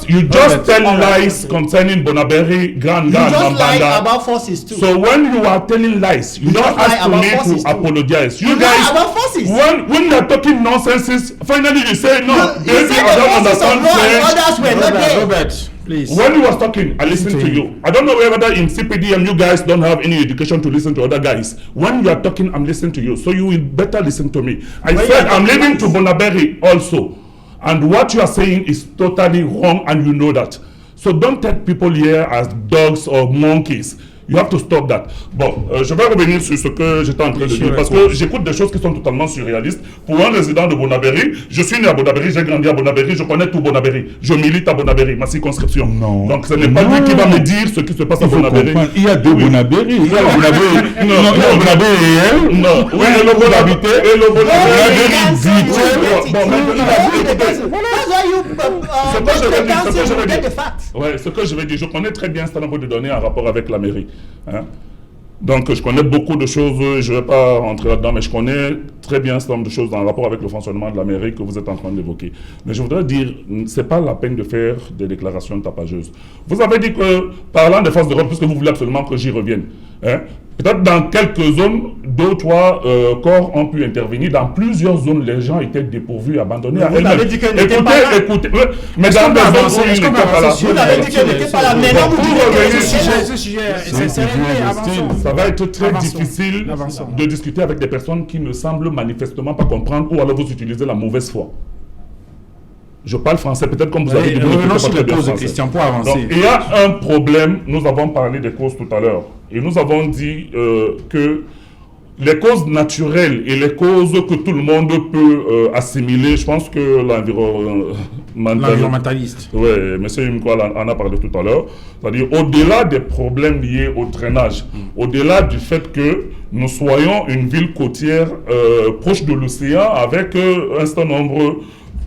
You just tell lies concerning Bonaberry, Grand You just lied Mambanda. about forces too. So when you are telling lies, you don't just lie ask about me forces to too. apologize. You You lie guys, about forces. when you are talking nonsense, finally you say no. You said the forces of law and orders were not there. Robert, please. When you was talking, I listened to you. I don't know whether in CPDM you guys don't have any education to listen to other guys. When you are talking, I'm listening to you. So you will better listen to me. I said I'm living to Bonaberry also. And what you are saying is totally wrong and you know that. So don't take people here as dogs or monkeys. You have to stop that. Bon, je vais revenir sur ce que j'étais en train de dire parce que j'écoute des choses qui sont totalement surréalistes. Pour un résident de Bonaberry, je suis né à Bonaberry, j'ai grandi à Bonaberry, je connais tout Bonaberry. Je milite à Bonaberry, ma circonscription. Non. Donc ce n'est pas lui qui va me dire ce qui se passe à Bonaberry. Il y a deux Bonaberry. Il y a Bonaberry. Non, Bonaberry et elle. Non, oui, et le Bonaberry. Et le Bonaberry. Ce que je vais dire, je connais très bien un certain nombre de données en rapport avec la mairie. Hein? Donc je connais beaucoup de choses, je ne vais pas rentrer là-dedans, mais je connais très bien un certain nombre de choses en rapport avec le fonctionnement de la mairie que vous êtes en train d'évoquer. Mais je voudrais dire, ce n'est pas la peine de faire des déclarations tapageuses. Vous avez dit que, parlant des forces de l'ordre, puisque vous voulez absolument que j'y revienne, hein, peut-être dans quelques zones, 2 ou 3 corps ont pu intervenir. Dans plusieurs zones, les gens étaient dépourvus, abandonnés à eux-mêmes. Vous avez dit qu'elle n'était pas là. Écoutez, mais dans des zones où ils n'étaient pas là. Vous avez dit qu'elle n'était pas là. Maintenant, vous dites Ce sujet, c'est réglé, avançons. Ça va être très Avançons. difficile Avançons. de discuter avec des personnes qui ne semblent manifestement pas comprendre ou alors vous utilisez la mauvaise foi. Je parle français, peut-être comme vous avez dit. Revenons sur les causes de Christian pour avancer. Donc, il y a un problème, nous avons parlé des causes tout à l'heure, et nous avons dit que les causes naturelles et les causes que tout le monde peut assimiler, je pense que l'environnementaliste. Oui, M. Imko en a parlé tout à l'heure. C'est-à-dire, au-delà des problèmes liés au drainage, au-delà du fait que nous soyons une ville côtière proche de l'océan avec un certain nombre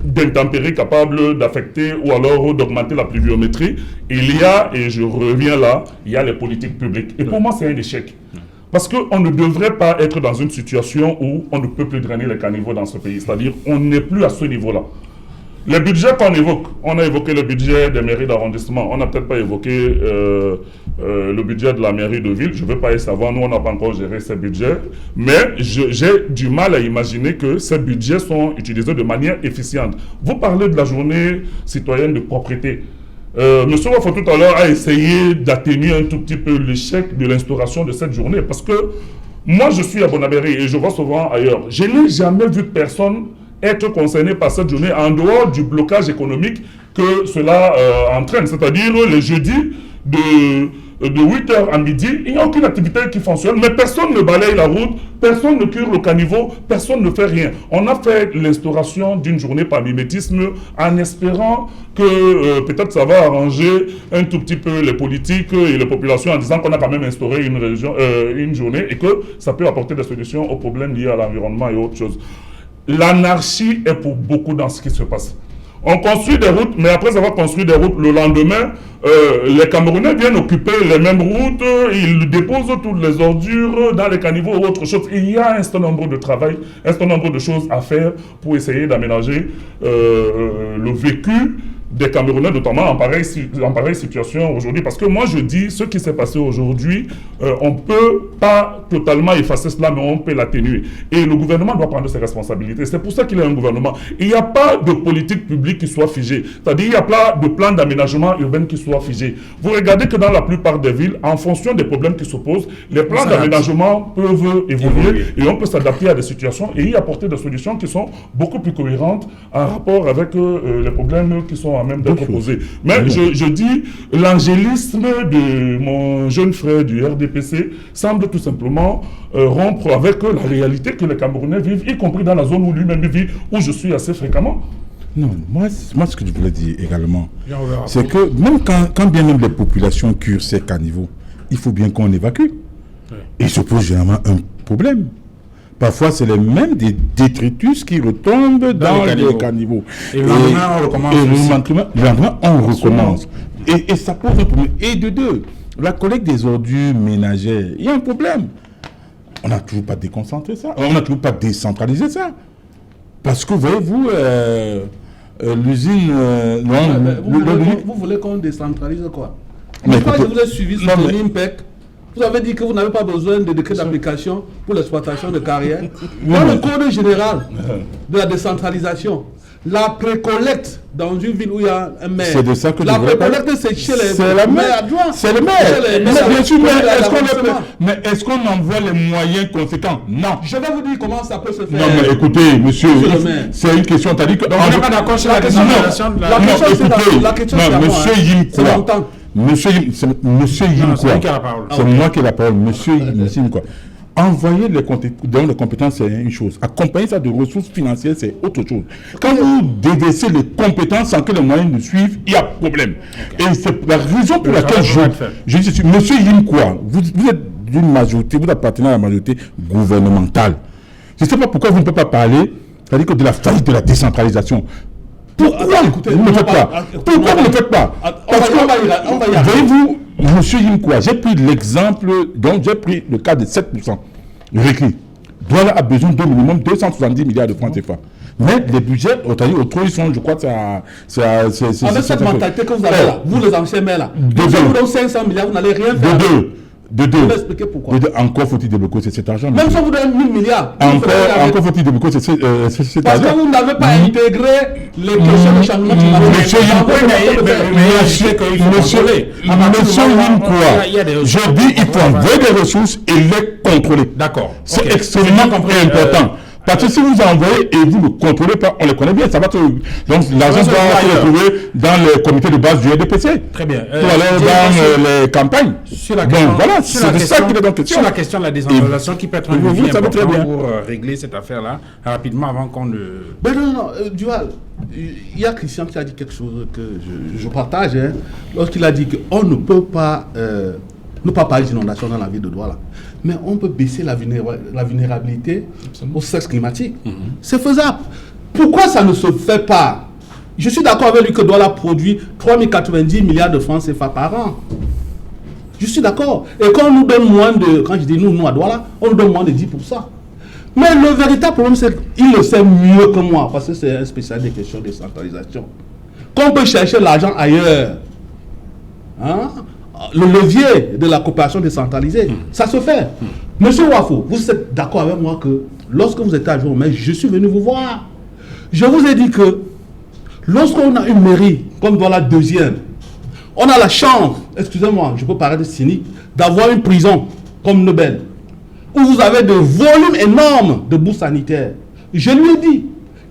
d'intempéries capables d'affecter ou alors d'augmenter la pluviométrie, il y a, et je reviens là, il y a les politiques publiques. Et pour moi, c'est un échec. Parce qu'on ne devrait pas être dans une situation où on ne peut plus drainer les caniveaux dans ce pays. C'est-à-dire on n'est plus à ce niveau-là. Les budgets qu'on évoque, on a évoqué le budget des mairies d'arrondissement, on n'a peut-être pas évoqué le budget de la mairie de ville. Je ne veux pas y savoir, nous on n'a pas encore géré ces budgets. Mais j'ai du mal à imaginer que ces budgets sont utilisés de manière efficiente. Vous parlez de la journée citoyenne de propriété. Monsieur Wafo tout à l'heure a essayé d'atténuer un tout petit peu l'échec de l'instauration de cette journée parce que moi je suis à Bonaberry et je vois souvent ailleurs. Je n'ai jamais vu personne être concernés par cette journée en dehors du blocage économique que cela entraîne. C'est-à-dire les jeudis de 8h à midi, il n'y a aucune activité qui fonctionne, mais personne ne balaye la route, personne ne cure le caniveau, personne ne fait rien. On a fait l'instauration d'une journée par mimétisme en espérant que peut-être ça va arranger un tout petit peu les politiques et les populations en disant qu'on a quand même instauré une journée et que ça peut apporter des solutions aux problèmes liés à l'environnement et autres choses. L'anarchie est pour beaucoup dans ce qui se passe. On construit des routes, mais après avoir construit des routes, le lendemain, les Camerounais viennent occuper les mêmes routes, ils déposent toutes les ordures dans les caniveaux ou autre chose. Il y a un certain nombre de travail, un certain nombre de choses à faire pour essayer d'aménager le vécu des Camerounais, notamment en pareille situation aujourd'hui. Parce que moi, je dis, ce qui s'est passé aujourd'hui, on ne peut pas totalement effacer cela, mais on peut l'atténuer. Et le gouvernement doit prendre ses responsabilités. C'est pour ça qu'il y a un gouvernement. Il n'y a pas de politique publique qui soit figée. C'est-à-dire, il n'y a pas de plan d'aménagement urbain qui soit figé. Vous regardez que dans la plupart des villes, en fonction des problèmes qui se posent, les plans d'aménagement peuvent évoluer et on peut s'adapter à des situations et y apporter des solutions qui sont beaucoup plus cohérentes en rapport avec les problèmes qui sont à même d'être proposés. Mais je dis, l'angélisme de mon jeune frère du RDPC semble tout simplement rompre avec la réalité que les Camerounais vivent, y compris dans la zone où lui-même vit, où je suis assez fréquemment. Non, moi ce que je voulais dire également, c'est que même quand bien même les populations curent ces caniveaux, il faut bien qu'on évacue. Ouais. Et il se pose généralement un problème. Parfois, c'est les mêmes des détritus qui retombent dans les caniveaux. Et le lendemain, on recommence. Le lendemain, on recommence. Et ça pose un problème. Et de deux, la collecte des ordures ménagères, il y a un problème. On n'a toujours pas déconcentré ça. On n'a toujours pas décentralisé ça. Parce que, voyez-vous, l'usine... vous voulez qu'on décentralise quoi? Mais quand je vous ai suivi sur le NIMPEC, vous avez dit que vous n'avez pas besoin de décret d'application pour l'exploitation de carrières. Dans le code général de la décentralisation, la précollecte dans une ville où il y a un maire. C'est de ça que la précollecte, c'est chez les maires adjoints. C'est le maire. Mais bien sûr, mais est-ce qu'on envoie les moyens conséquents? Non. Je vais vous dire comment ça peut se faire. Non, mais écoutez, monsieur, c'est une question. Tu as dit que. Donc, on n'est pas d'accord sur la décentralisation de la. La question, c'est monsieur Yimkoua. Monsieur Yimkoua. C'est moi qui ai la parole. Monsieur Yimkoua. Envoyer les compétences, c'est une chose. Accompagner ça de ressources financières, c'est autre chose. Quand vous délaissez les compétences sans que les moyens ne suivent, il y a problème. Okay. Et c'est la raison pour laquelle je dis, monsieur Yimkoua, vous êtes d'une majorité, vous appartenez à la majorité gouvernementale. Je ne sais pas pourquoi vous ne pouvez pas parler, c'est-à-dire que de la faillite de la décentralisation. Pourquoi vous ne le faites pas? Pourquoi vous ne le faites pas? Parce que, voyez-vous, monsieur Yimkoua, j'ai pris l'exemple, donc j'ai pris le cas de 7%. Récrit. Douala a besoin d'un minimum 270 milliards de francs CFA. Mais les budgets, autrement, ils sont, je crois, c'est avec cette mentalité que vous avez là, vous les anciens maires là, vous donnez 500 milliards, vous n'allez rien faire. De deux. Je vais expliquer pourquoi. Encore faut-il débloquer cet argent. Même si vous donnez 1000 milliards. Encore faut-il débloquer cet argent. Parce que vous n'avez pas intégré les questions de changement climatique. Monsieur Yimkoua, je dis il faut envoyer des ressources et les contrôler. D'accord. C'est extrêmement important. Parce que si vous envoyez et vous ne contrôlez pas, on les connaît bien, ça va donc l'argent doit se retrouver dans le comité de base du RDPC. Très bien. Pour aller dans les campagnes. Sur la question, donc voilà, c'est ça qui est donc question. Sur la question de la décentralisation qui peut être un levier important bien pour régler cette affaire-là rapidement avant qu'on ne... Ben non, Dual, il y a Christian qui a dit quelque chose que je partage, hein, lorsqu'il a dit qu'on ne peut pas parler d'inondation dans la ville de Douala. Mais on peut baisser la vulnérabilité au stress climatique. C'est faisable. Pourquoi ça ne se fait pas? Je suis d'accord avec lui que Douala produit 3090 milliards de francs CFA par an. Je suis d'accord. Et quand on nous donne moins de... Quand je dis nous à Douala, on nous donne moins de 10%. Mais le véritable problème, c'est qu'il le sait mieux que moi, parce que c'est un spécialiste des questions de décentralisation. Qu'on peut chercher l'argent ailleurs. Hein? Le levier de la coopération décentralisée, ça se fait. Monsieur Wafo, vous êtes d'accord avec moi que lorsque vous étiez adjoint au maire, je suis venu vous voir. Je vous ai dit que lorsqu'on a une mairie, comme dans la deuxième, on a la chance, excusez-moi, je peux paraître cynique, d'avoir une prison comme Nobel, où vous avez de volumes énormes de bourses sanitaires. Je lui ai dit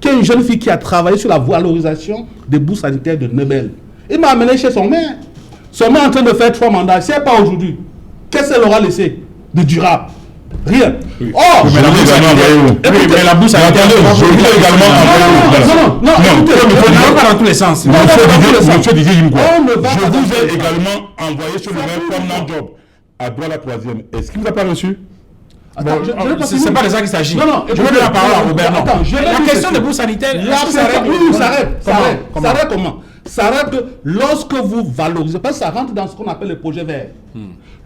qui est une jeune fille qui a travaillé sur la valorisation des bourses sanitaires de Nebel. Il m'a amené chez son maire. Son maire est en train de faire 3 mandats. Si elle n'est pas aujourd'hui, qu'est-ce qu'elle aura laissé de durable? Rien. Oui. Oh, mais la bourse sanitaire, mais la bourse sanitaire, je vous ai également non, écoutez, on va pas dans tous les sens. Monsieur Didier Yimkwa, On ne va pas je dans vous tous ai les sens. également envoyé sur le mail comme non-job à Douala 3e. Est-ce qu'il ne vous a pas reçu? Attends, C'est pas de ça qu'il s'agit. Non, non, je veux donner la parole à Robert. Non. Attends, je vais La dire question ceci. des bourses sanitaires, Oui, ça arrête. Comment? Ça arrête comment? Ça arrête que lorsque vous valorisez, parce que ça rentre dans ce qu'on appelle le projet vert.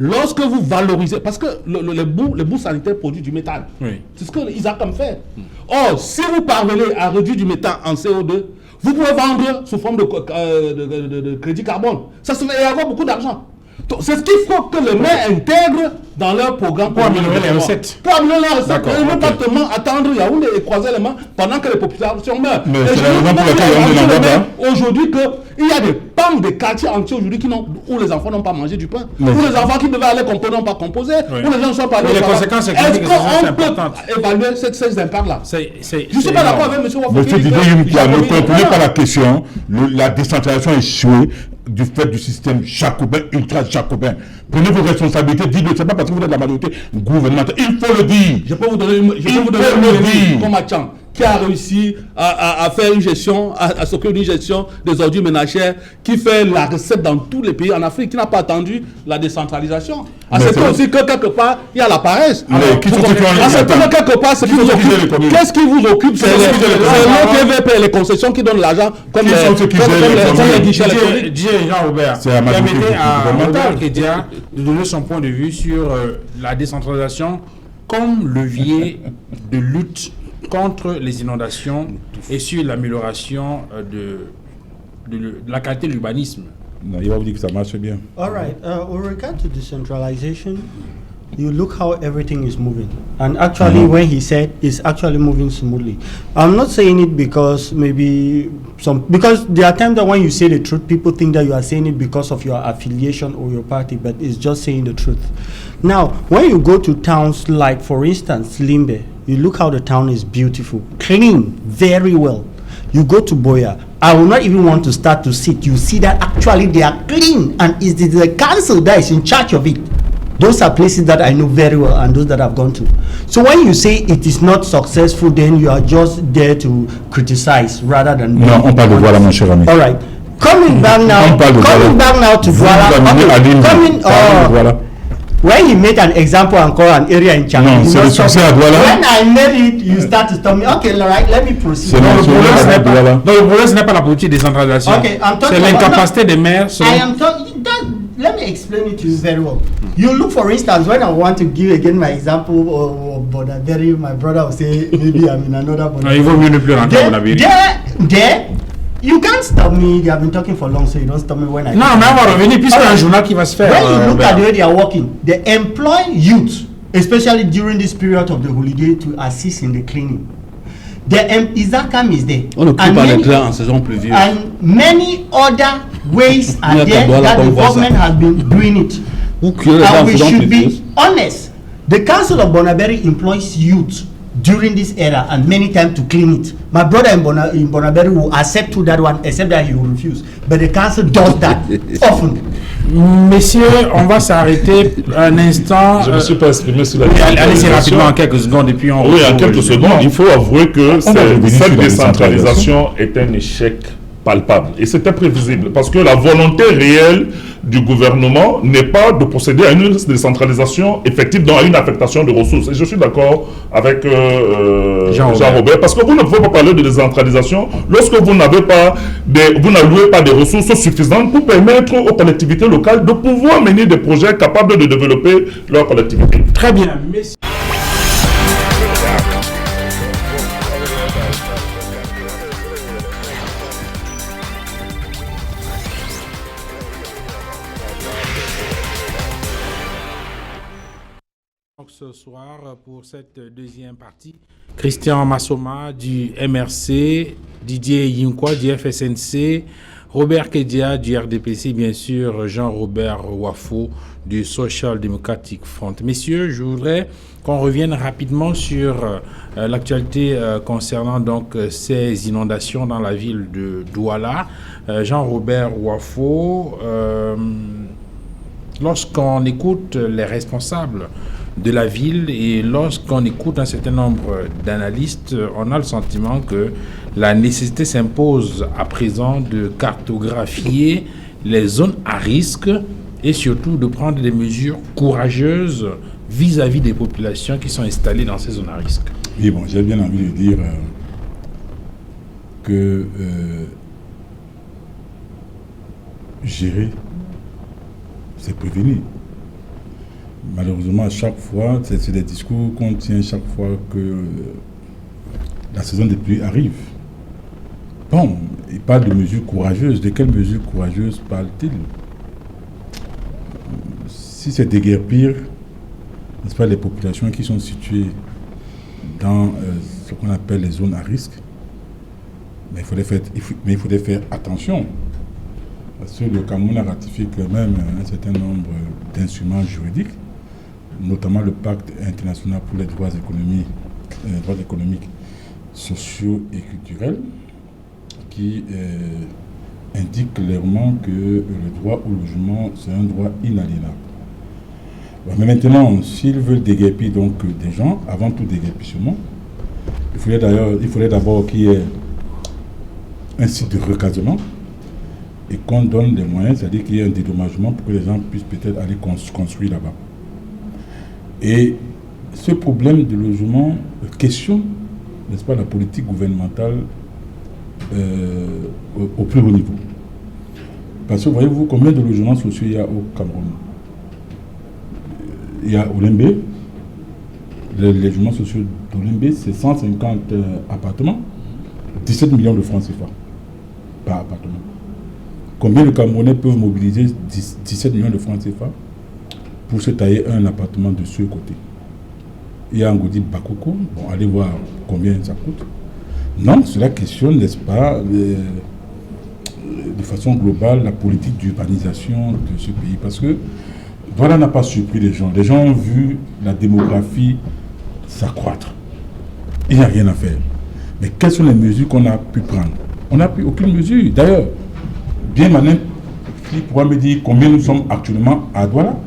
Lorsque vous valorisez, parce que les bourses sanitaires produisent du méthane. Oui. C'est ce qu'ils ont comme fait. Or, si vous parvenez à réduire du méthane en CO2, vous pouvez vendre sous forme de crédit carbone. Ça se fait avoir beaucoup d'argent. C'est ce qu'il faut que les maires intègrent dans leur programme pour améliorer les recettes. Pour améliorer les recettes. D'accord, Et ne pas seulement attendre Yaoundé et croiser les mains pendant que les populations meurent. Mais Et c'est je la veux raison pour montrer laquelle Yaoundé à n'en tous va les pas. maires aujourd'hui qu'il y a des pans de quartiers entiers aujourd'hui où les enfants n'ont pas mangé du pain. Mais Où les enfants qui devaient aller composer n'ont pas composé. Oui. Où les gens ne sont pas allés Et au les travail. conséquences Est-ce économiques et sociales sont qu'on peut importantes. évaluer ces impacts-là? Je ne suis pas d'accord avec M. Wafo. Monsieur Didier Yimkwa, ne comprenez pas la question. La décentralisation est échouée du fait du système jacobin, ultra-jacobin. Prenez vos responsabilités, dites-le. C'est pas parce que vous êtes la majorité gouvernementale. Il faut le dire. Je peux vous donner une comme Achan, qui a réussi à faire une gestion, à s'occuper d'une gestion des ordures ménagères, qui fait la recette dans tous les pays en Afrique, qui n'a pas attendu la décentralisation. C'est aussi que quelque part, il y a la paresse. Qui sont ceux qui ont C'est que quelque part, ce qui vous occupe. Qu'est-ce qui vous occupe? C'est l'OTVP et les concessions qui donnent l'argent comme les guichets électroniques. Jean-Robert, C'est la majorité permettez à gouvernementale. Robert Kedia de donner son point de vue sur la décentralisation comme levier de lutte contre les inondations et sur l'amélioration de la qualité de l'urbanisme. Non, il va vous dire que ça marche bien. All right. With regard to decentralization, you look how everything is moving. And actually, when he said it's actually moving smoothly, I'm not saying it because because there are times that when you say the truth, people think that you are saying it because of your affiliation or your party, but it's just saying the truth. Now, when you go to towns like, for instance, Limbe, you look how the town is beautiful, clean, very well. You go to Boya, I will not even want to start to sit. You see that actually they are clean, and it is the council that is in charge of it. Those are places that I know very well and those that I've gone to. So when you say it is not successful, then you are just there to criticize rather than... Non, on parle de Douala, mon cher ami. All right. Coming back now, to Douala. When he made an example and call an area in China, Non, c'est le succès à Douala. when I made it, you start to stop me. Okay, all right, let me proceed. C'est le succès à Douala. Donc le problème, ce n'est pas la politique de décentralisation. Okay, I'm talking c'est about- l'incapacité des maires. I am talking. Let me explain it to you very well. You look, for instance, when I want to give again my example of Bonaberi, my brother will say maybe I'm in another Bonaberi. Il vaut mieux ne plus rentrer à Bonaberi. There, you can't stop me. They have been talking for long, so you don't stop me when I. Non, mais on va revenir puisqu'il y a un journal qui va se faire. When you look Robert. at the way they are working, they employ youth, especially during this period of the holiday, to assist in the cleaning. The Izakam is there. On ne peut And pas les many- trains en saison pluvieuse. And many other ways are Yeah, there Kabbalah that the comme voisin. government has been doing it. Ou que les gens And we saison should pluvieuse. be honest. The council of Bonaberi employs youth during this era and many times to clean it. My brother in Bonaberi will accept to that one, except that he will refuse. But the council does that often. Messieurs, on va s'arrêter un instant. Je ne me suis pas exprimé sur la Allez-y rapidement en quelques secondes et puis on. Oui, en quelques secondes, il faut avouer que va revenir sur cette la décentralisation est un échec palpable. Et c'était prévisible parce que la volonté réelle du gouvernement n'est pas de procéder à une décentralisation effective, dans une affectation de ressources. Et je suis d'accord avec Jean-Robert, parce que vous ne pouvez pas parler de décentralisation lorsque vous n'avez pas vous n'allouez pas des ressources suffisantes pour permettre aux collectivités locales de pouvoir mener des projets capables de développer leur collectivité. Très bien, messieurs. Ce soir, pour cette deuxième partie, Christian Massoma du MRC, Didier Yimkwa du FSNC, Robert Kedia du RDPC, bien sûr, Jean-Robert Wafo du Social Democratic Front. Messieurs, je voudrais qu'on revienne rapidement sur l'actualité concernant donc ces inondations dans la ville de Douala. Jean-Robert Wafo, lorsqu'on écoute les responsables de la ville et lorsqu'on écoute un certain nombre d'analystes, on a le sentiment que la nécessité s'impose à présent de cartographier les zones à risque et surtout de prendre des mesures courageuses vis-à-vis des populations qui sont installées dans ces zones à risque. Oui, bon, j'ai bien envie de dire que gérer, c'est prévenir. Malheureusement, à chaque fois, c'est des discours qu'on tient chaque fois que la saison des pluies arrive. Bon, il parle de mesures courageuses. De quelles mesures courageuses parle-t-il? Si c'est déguerpir, n'est-ce pas, les populations qui sont situées dans ce qu'on appelle les zones à risque, mais il faudrait faire attention. Parce que le Cameroun a ratifié quand même un certain nombre d'instruments juridiques, notamment le pacte international pour les droits économiques, sociaux et culturels, qui indique clairement que le droit au logement, c'est un droit inaliénable. Mais maintenant, s'ils veulent déguerpir donc des gens, avant tout déguerpissement, il faudrait d'abord qu'il y ait un site de recasement et qu'on donne des moyens, c'est-à-dire qu'il y ait un dédommagement pour que les gens puissent peut-être aller construire là-bas. Et ce problème de logement questionne, n'est-ce pas, la politique gouvernementale au plus haut niveau. Parce que voyez-vous combien de logements sociaux il y a au Cameroun? Il y a Olembe, les logements sociaux d'Olembe, c'est 150 appartements, 17 millions de francs CFA par appartement. Combien de Camerounais peuvent mobiliser 17 millions de francs CFA pour se tailler un appartement de ce côté? Il y a Ngodi Bakoko, bon, allez voir combien ça coûte. Non, cela questionne, n'est-ce pas, de façon globale, la politique d'urbanisation de ce pays. Parce que Douala n'a pas surpris les gens. Les gens ont vu la démographie s'accroître. Il n'y a rien à faire. Mais quelles sont les mesures qu'on a pu prendre? On n'a pris aucune mesure. D'ailleurs, bien maintenant, qui pourra me dire combien nous sommes actuellement à Douala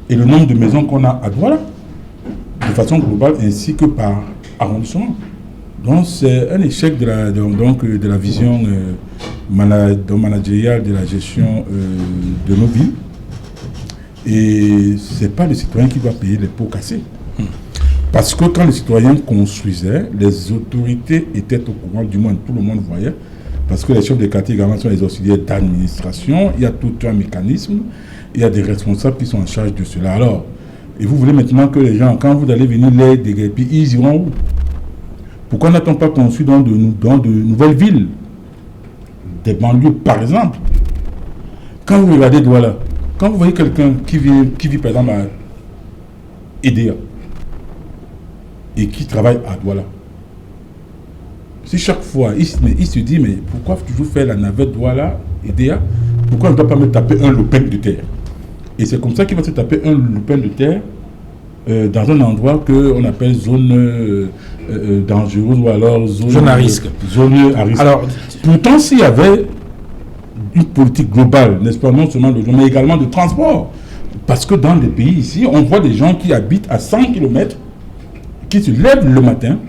et le nombre de maisons qu'on a à Douala, de façon globale, ainsi que par arrondissement. Donc c'est un échec de la vision managériale de la gestion de nos villes. Et ce n'est pas le citoyen qui doit payer les pots cassés. Parce que quand les citoyens construisaient, les autorités étaient au courant, du moins tout le monde voyait, parce que les chefs de quartier également sont les auxiliaires d'administration, il y a tout un mécanisme, il y a des responsables qui sont en charge de cela. Alors, et vous voulez maintenant que les gens, quand vous allez venir les déguerpir, ils iront où? Pourquoi n'a-t-on pas construit dans de nouvelles villes, des banlieues par exemple? Quand vous regardez Douala, quand vous voyez quelqu'un qui vit par exemple à EDA et qui travaille à Douala, si chaque fois il se dit mais pourquoi toujours faire la navette Douala, EDA? Pourquoi on ne doit pas me taper un lopin de terre? Et c'est comme ça qu'il va se taper un lopin de terre dans un endroit qu'on appelle zone dangereuse ou alors zone à risque. Alors, pourtant, s'il y avait une politique globale, n'est-ce pas, non seulement de logement, mais également de transport. Parce que dans les pays ici, on voit des gens qui habitent à 100 km, qui se lèvent le matin,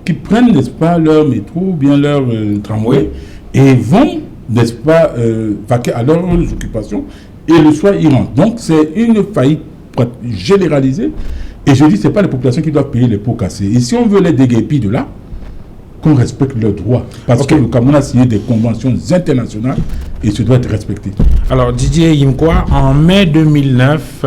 qui prennent, n'est-ce pas, leur métro ou bien leur tramway, et vont, n'est-ce pas, vaquer à leurs occupations, et le soir, ils rentrent. Donc, c'est une faillite généralisée. Et je dis, ce n'est pas les populations qui doivent payer les pots cassés. Et si on veut les déguerpir de là, qu'on respecte leurs droits. Parce que le Cameroun a signé des conventions internationales et ça doit être respecté. Alors, Didier Yimkwa, en mai 2009,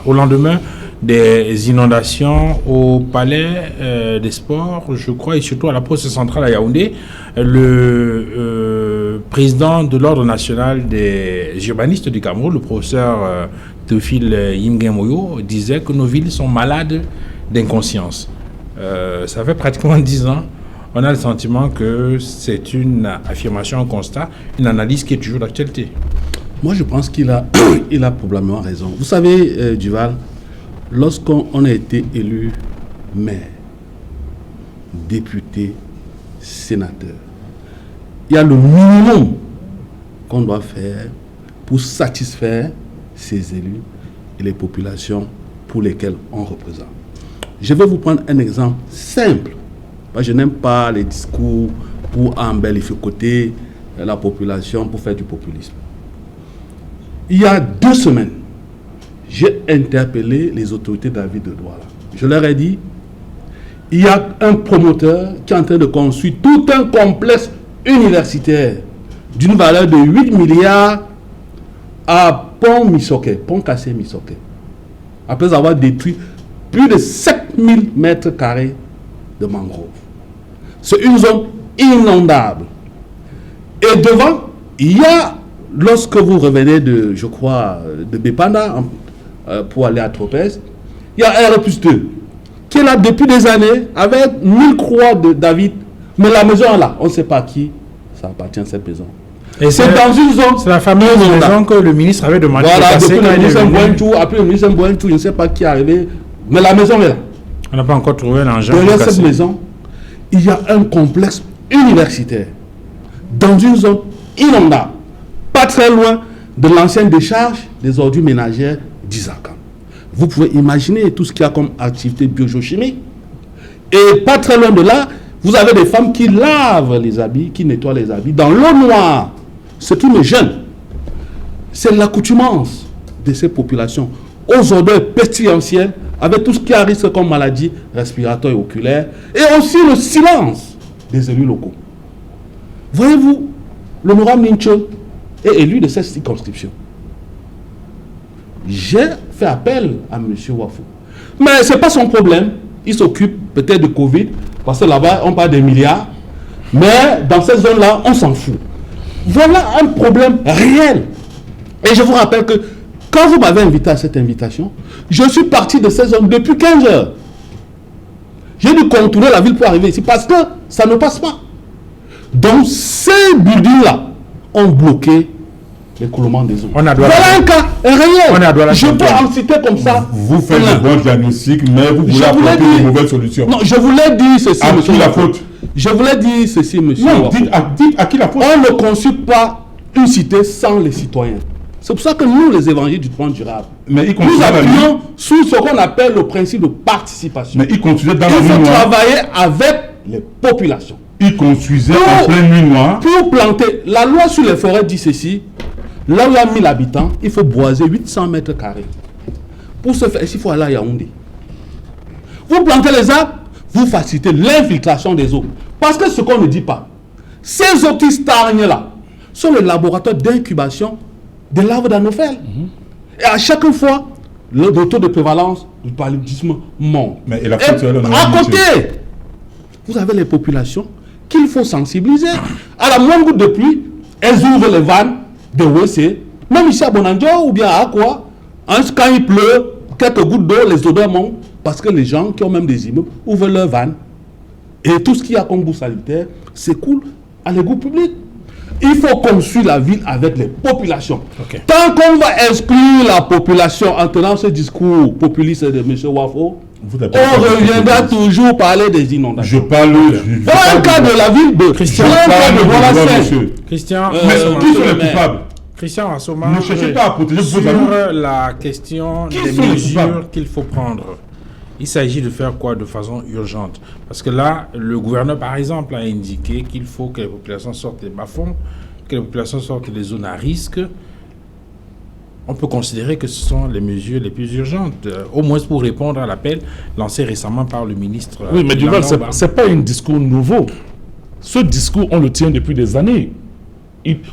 au lendemain des inondations au Palais des Sports, je crois, et surtout à la poste centrale à Yaoundé, le président de l'Ordre national des urbanistes du Cameroun, le professeur Théophile Yimgenmoyo, disait que nos villes sont malades d'inconscience. Ça fait pratiquement 10 ans. on a le sentiment que c'est une affirmation, un constat, une analyse qui est toujours d'actualité. Moi, je pense qu'il a, il a probablement raison. Vous savez, Duval, lorsqu'on a été élu maire, député, sénateur, il y a le minimum qu'on doit faire pour satisfaire ces élus et les populations pour lesquelles on représente. Je vais vous prendre un exemple simple. Je n'aime pas les discours pour embellificoter la population, pour faire du populisme. Il y a 2 semaines, j'ai interpellé les autorités de la ville de Douala. Je leur ai dit, il y a un promoteur qui est en train de construire tout un complexe universitaire d'une valeur de 8 milliards à Pont-Missoké, Pont-Cassé-Missoké, après avoir détruit plus de 7000 mètres carrés de mangroves. C'est une zone inondable. Et devant, il y a, lorsque vous revenez de, je crois, de Bépanda pour aller à Tropez, il y a R+2 qui est là depuis des années avec 1000 croix de David. Mais la maison est là, on ne sait pas à qui ça appartient à cette maison. Et c'est dans une zone. C'est la fameuse maison que le ministre avait demandé voilà, de passer. Depuis le ministre Mbouentou, après le ministre Mbouentou, je ne sais pas qui est arrivé, mais la maison est là. On n'a pas encore trouvé l'engin. Derrière cette maison, il y a un complexe universitaire dans une zone inondable, pas très loin de l'ancienne décharge des ordures ménagères d'Isaka. Vous pouvez imaginer tout ce qu'il y a comme activité biogéochimique. Et pas très loin de là, vous avez des femmes qui lavent les habits, qui nettoient les habits dans l'eau noire. C'est tous les jeunes. C'est l'accoutumance de ces populations aux odeurs pestilentielles, avec tout ce qui arrive comme maladie respiratoire et oculaire, et aussi le silence des élus locaux. Voyez-vous, l'honorable Nincho est élu de cette circonscription. J'ai fait appel à M. Wafou. Mais ce n'est pas son problème. Il s'occupe peut-être de Covid, parce que là-bas, on parle des milliards. Mais dans cette zone-là, on s'en fout. Voilà un problème réel. Et je vous rappelle que quand vous m'avez invité à cette invitation, je suis parti de cette zone depuis 15 heures. J'ai dû contourner la ville pour arriver ici parce que ça ne passe pas. Donc ces buildings-là ont bloqué l'écoulement des eaux. Voilà un cas réel. Je peux en citer comme ça. Vous faites le bon diagnostic, mais vous voulez apporter de mauvaises solutions. Non, je voulais dire ceci, à qui la faute? Je voulais dire ceci, monsieur. Non, dites à qui la faute? On ne consulte pas une cité sans les citoyens. C'est pour ça que nous, les évangiles du développement durable, nous appuyons sous ce qu'on appelle le principe de participation. Mais ils construisaient dans la nuit noire. Il faut noire. travailler avec les populations. Ils construisaient en pleine nuit noire. Pour planter, la loi sur les forêts dit ceci, là où il y a 1000 habitants, il faut boiser 800 mètres carrés. Pour ce faire, il faut aller à Yaoundé. Vous plantez les arbres, vous facilitez l'infiltration des eaux. Parce que ce qu'on ne dit pas, ces eaux qui stagnent là, sont le laboratoire d'incubation des larves d'anophèles. Et à chaque fois, le taux de prévalence du paludisme monte. Mais et la faute, à côté, vous avez les populations qu'il faut sensibiliser. À la moindre goutte de pluie, elles ouvrent les vannes de WC. Même ici à Bonanjo ou bien à Aqua, quand il pleut, quelques gouttes d'eau, les odeurs montent. Parce que les gens qui ont même des immeubles ouvrent leurs vannes. Et tout ce qu'il y a comme boue sanitaire s'écoule à l'égout public. Il faut construire la ville avec les populations. Okay. Tant qu'on va exclure la population en tenant ce discours populiste de M. Wafo, on reviendra toujours parler des inondations. Je parle dans le cas de la ville de Christian. Christian, qui sont les coupables? Christian Assoma, ne cherchez pas à protéger sur la question des mesures qu'il faut prendre. Il s'agit de faire quoi de façon urgente? Parce que là, le gouverneur, par exemple, a indiqué qu'il faut que les populations sortent des bas-fonds, que les populations sortent des zones à risque. On peut considérer que ce sont les mesures les plus urgentes, au moins pour répondre à l'appel lancé récemment par le ministre. Oui, mais Duval, ce n'est pas un discours nouveau. Ce discours, on le tient depuis des années.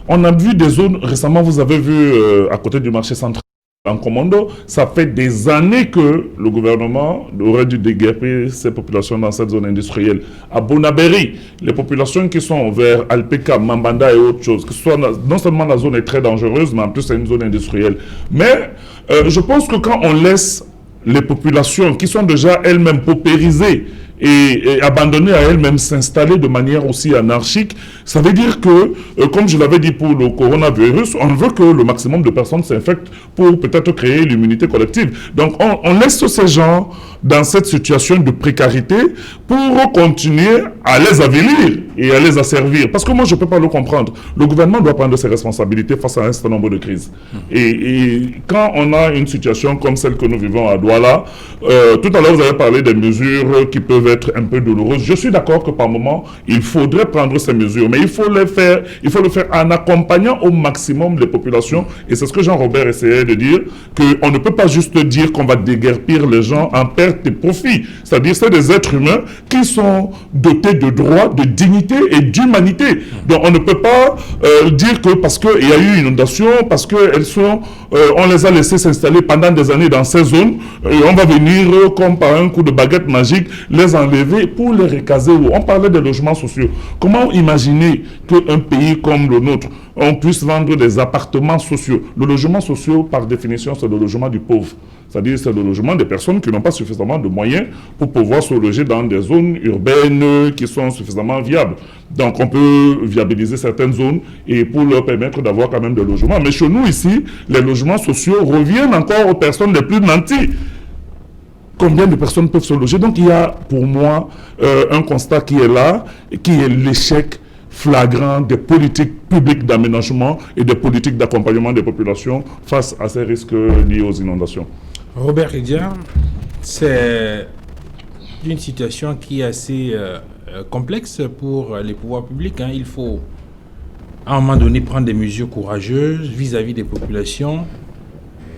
On a vu des zones, récemment, vous avez vu à côté du marché central, en Commando, ça fait des années que le gouvernement aurait dû déguerpir ces populations dans cette zone industrielle. À Bonaberi, les populations qui sont vers Alpeka, Mambanda et autres choses, que ce soit non seulement la zone est très dangereuse, mais en plus c'est une zone industrielle. Mais je pense que quand on laisse les populations qui sont déjà elles-mêmes paupérisées et abandonner à elles-mêmes s'installer de manière aussi anarchique, ça veut dire que, comme je l'avais dit pour le coronavirus, on veut que le maximum de personnes s'infectent pour peut-être créer l'immunité collective. Donc on laisse ces gens dans cette situation de précarité pour continuer à les avilir et à les asservir. Parce que moi, je ne peux pas le comprendre. Le gouvernement doit prendre ses responsabilités face à un certain nombre de crises. Et quand on a une situation comme celle que nous vivons à Douala, tout à l'heure, vous avez parlé des mesures qui peuvent être un peu douloureuses. Je suis d'accord que par moment, il faudrait prendre ces mesures, mais il faut le faire en accompagnant au maximum les populations. Et c'est ce que Jean-Robert essayait de dire, qu'on ne peut pas juste dire qu'on va déguerpir les gens en perte de profit. C'est-à-dire, c'est des êtres humains qui sont dotés de droits, de dignité et d'humanité. Donc, on ne peut pas dire que parce qu'il y a eu une inondation, parce qu'elles sont, on les a laissés s'installer pendant des années dans ces zones, et on va venir, comme par un coup de baguette magique, les enlever pour les recaser. On parlait des logements sociaux. Comment imaginer qu'un pays comme le nôtre, on puisse vendre des appartements sociaux? Le logement social, par définition, c'est le logement du pauvre. C'est-à-dire, c'est le logement des personnes qui n'ont pas suffisamment de moyens pour pouvoir se loger dans des zones urbaines qui sont suffisamment viables. Donc, on peut viabiliser certaines zones et pour leur permettre d'avoir quand même des logements. Mais chez nous, ici, les logements sociaux reviennent encore aux personnes les plus nanties. Combien de personnes peuvent se loger? Donc, il y a, pour moi, un constat qui est là, qui est l'échec flagrant des politiques publiques d'aménagement et des politiques d'accompagnement des populations face à ces risques liés aux inondations. Robert Kedia, c'est une situation qui est assez complexe pour les pouvoirs publics. Il faut, à un moment donné, prendre des mesures courageuses vis-à-vis des populations,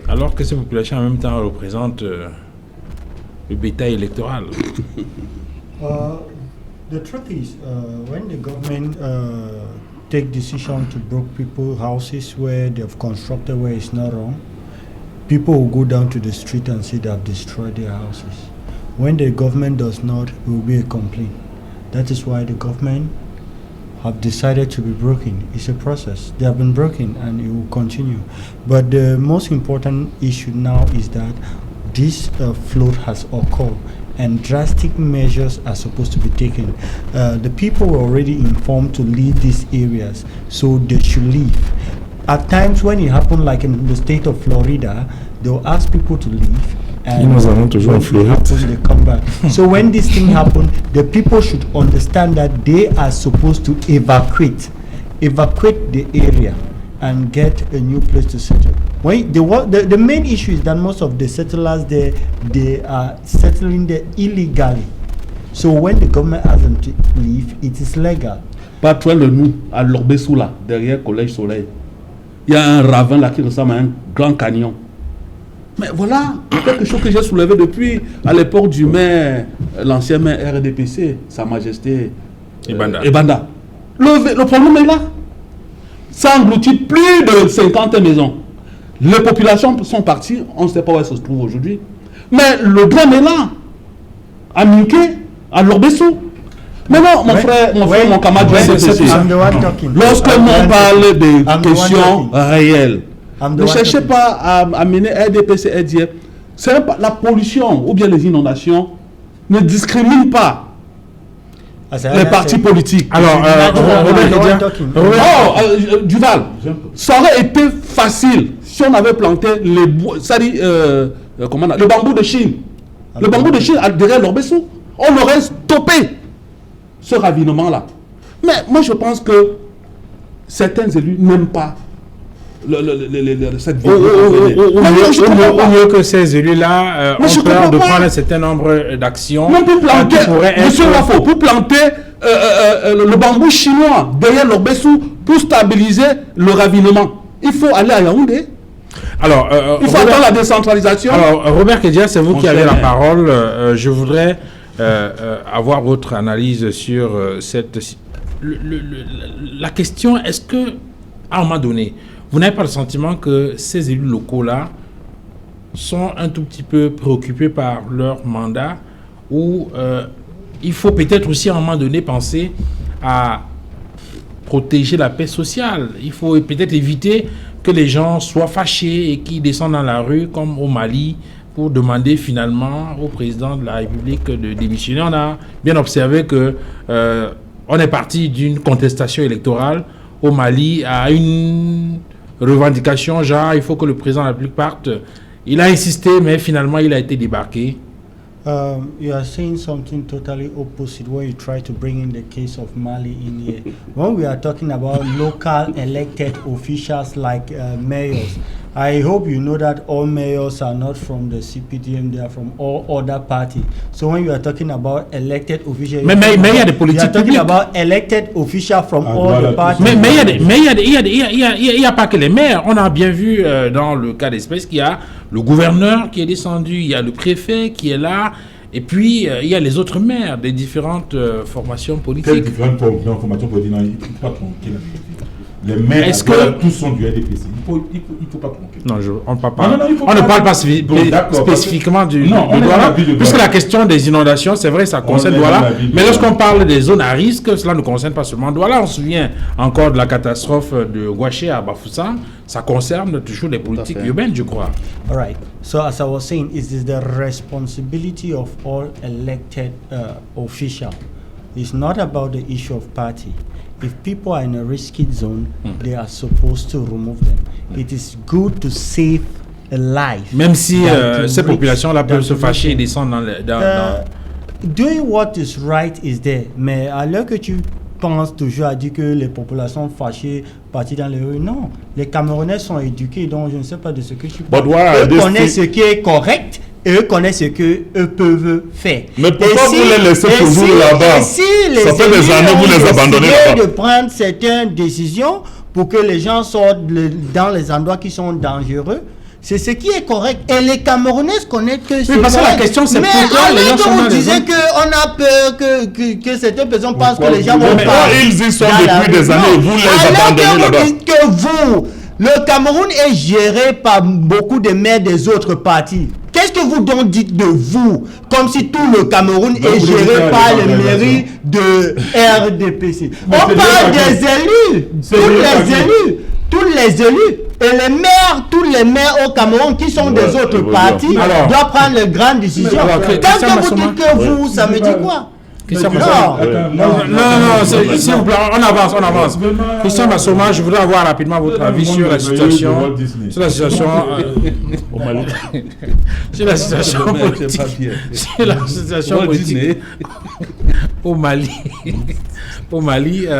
alors que ces populations, en même temps, représentent le bétail électoral. The truth is, when the government take decision to break people's houses where they've constructed where it's not wrong, people will go down to the street and say they have destroyed their houses. When the government does not, it will be a complaint. That is why the government have decided to be broken. It's a process. They have been broken and it will continue. But the most important issue now is that this flood has occurred and drastic measures are supposed to be taken. The people were already informed to leave these areas, so they should leave. At times when it happened, like in the state of Florida, they'll ask people to leave. And when it happens, they come back. So when this thing happened, the people should understand that they are supposed to evacuate the area and get a new place to settle. When the main issue is that most of the settlers there, they are settling there illegally. So when the government has them to leave, it is legal. Pas très loin de nous, à Lorbessou là, derrière Collège Soleil, il y a un ravin là qui ressemble à un grand canyon. Mais voilà, quelque chose que j'ai soulevé depuis à l'époque du maire, l'ancien maire RDPC, Sa Majesté Ebanda. Le problème est là. Ça engloutit plus de 50 maisons. Les populations sont parties, on ne sait pas où elles se trouvent aujourd'hui. Mais le drame est là. À Minké, à Lorbessou. Mais non, mon frère, mon camarade, lorsque on parle de questions réelles, ne cherchez pas à amener RDPC, RDF. La pollution ou bien les inondations ne discriminent pas les partis politiques. Alors, Duval, ça aurait été facile si on avait planté les le bambou de Chine. Le bambou de Chine derrière Lorbessou. On aurait stoppé ce ravinement-là. Mais moi, je pense que certains élus n'aiment pas cette vie. Au mieux que ces élus-là ont peur de prendre un certain nombre d'actions. Même pour planter, monsieur Lafo, pour planter le bambou chinois derrière Lorbessou pour stabiliser le ravinement, il faut aller à Yaoundé. Alors, il faut attendre la décentralisation. Alors, Robert Kedia, c'est vous qui avez la parole. Je voudrais avoir votre analyse sur la question. Est-ce que, à un moment donné, vous n'avez pas le sentiment que ces élus locaux-là sont un tout petit peu préoccupés par leur mandat, ou il faut peut-être aussi à un moment donné penser à protéger la paix sociale? Il faut peut-être éviter que les gens soient fâchés et qu'ils descendent dans la rue comme au Mali pour demander finalement au président de la République de démissionner. On a bien observé que on est parti d'une contestation électorale au Mali à une revendication, genre il faut que le président de la République parte. Il a insisté, mais finalement il a été débarqué. You are saying something totally opposite when you try to bring in the case of Mali in here. When we are talking about local elected officials like mayors, I hope you know that all mayors are not from the CPDM, they are from all other parties. So when you are talking about elected officials, Mais il y a des politiques you are talking publiques. about elected officials from all the parties. Mais il y a pas que les maires. On a bien vu dans le cas d'espèce qu'il y a le gouverneur qui est descendu, il y a le préfet qui est là, et puis il y a les autres maires des différentes formations Quelles politiques. différentes formations politiques? Non, il ne faut pas tronquer la vérité. Les maires, Est-ce que- tous sont du RDPC. Il ne faut pas tronquer. Non, on ne parle pas. Non, il faut On ne pas- parle pas Bon, d'accord, spécifiquement parce que- du Non, on est dans Douala, la ville de puisque Douala. la question des inondations, c'est vrai, ça concerne est dans Douala. la ville de Mais lorsqu'on Douala. parle des zones à risque, cela ne concerne pas seulement Douala. On se souvient encore de la catastrophe de Gouaché à Bafoussam. Ça concerne toujours les politiques fait. urbaines, je crois. All right. So as I was saying, it is the responsibility of all elected officials. It's not about the issue of party. If people are in a risky zone, they are supposed to remove them. It is good to save a life. Même si than to ces reach- populations-là than peuvent se to fâcher et reach- descendre dans Doing what is right is there. Mais à l'heure que tu penses toujours à dire que les populations fâchées partent dans les rues, non. Les Camerounais sont éduqués, donc je ne sais pas de ce que tu parles. But why are Eux they connaissent ce still- qui est correct et eux connaissent ce que eux peuvent faire. Mais pourquoi Et vous les laissez et toujours là-bas? et si les Ça fait des élus années que vous ont les abandonnez décidé là-bas. de prendre certaines décisions pour que les gens sortent dans les endroits qui sont dangereux, c'est ce qui est correct. Et les Camerounais connaissent que c'est parce que la correct. question, c'est mais pourquoi les gens alors sont que dans vous les disiez zones- qu'on a peur que certaines personnes pensent Pourquoi que les gens vous- vont Mais pas. ils y sont dans la depuis des rue. années, Non. vous les Alors abandonnez que vous là-bas. dites que vous, le Cameroun est géré par beaucoup de maires des autres partis. Qu'est-ce que vous donc dites de vous? Comme si tout le Cameroun Donc, est vous géré dites par à les l'organisation. mairies de RDPC. Mais On c'est parle déjà des élus. C'est Tous déjà les dit. élus. Tous les élus. Et les maires, tous les maires au Cameroun qui sont des Ouais, autres je veux partis dire. Alors. doivent prendre les grandes décisions. alors, Quand Christian que vous Massoma. dites que vous, ça me dit quoi? Christian Mais Massoma. attends, Non, s'il vous plaît, on avance. Christian Massoma, je voudrais avoir rapidement votre avis sur la situation. Sur la situation. Au Mali. Sur la situation Mais c'est politique. pas bien. Sur la situation Walt politique Disney. au Mali. Au Mali, on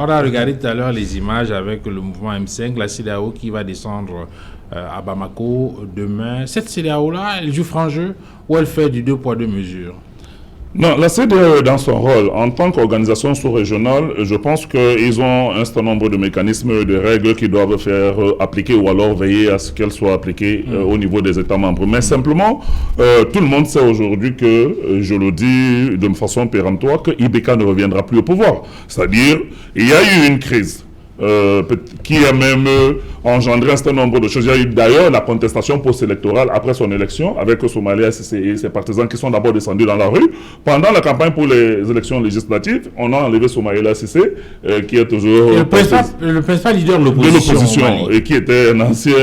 a regardé tout à l'heure les images avec le mouvement M5, la CEDEAO qui va descendre à Bamako demain. Cette CEDEAO-là, elle joue franc jeu ou elle fait du 2 poids 2 mesures? Non, la CEDEAO est dans son rôle. En tant qu'organisation sous-régionale, je pense qu'ils ont un certain nombre de mécanismes, de règles qu'ils doivent faire appliquer ou alors veiller à ce qu'elles soient appliquées au niveau des États membres. Mais simplement, tout le monde sait aujourd'hui que, je le dis de façon péremptoire, que IBK ne reviendra plus au pouvoir. C'est-à-dire, il y a eu une crise. Qui a même engendré un certain nombre de choses. Il y a eu d'ailleurs la contestation post-électorale après son élection avec Soumaïla et ses partisans qui sont d'abord descendus dans la rue. Pendant la campagne pour les élections législatives, on a enlevé Soumaïla Cissé, qui est toujours Le principal leader de de l'opposition. l'opposition et qui était un ancien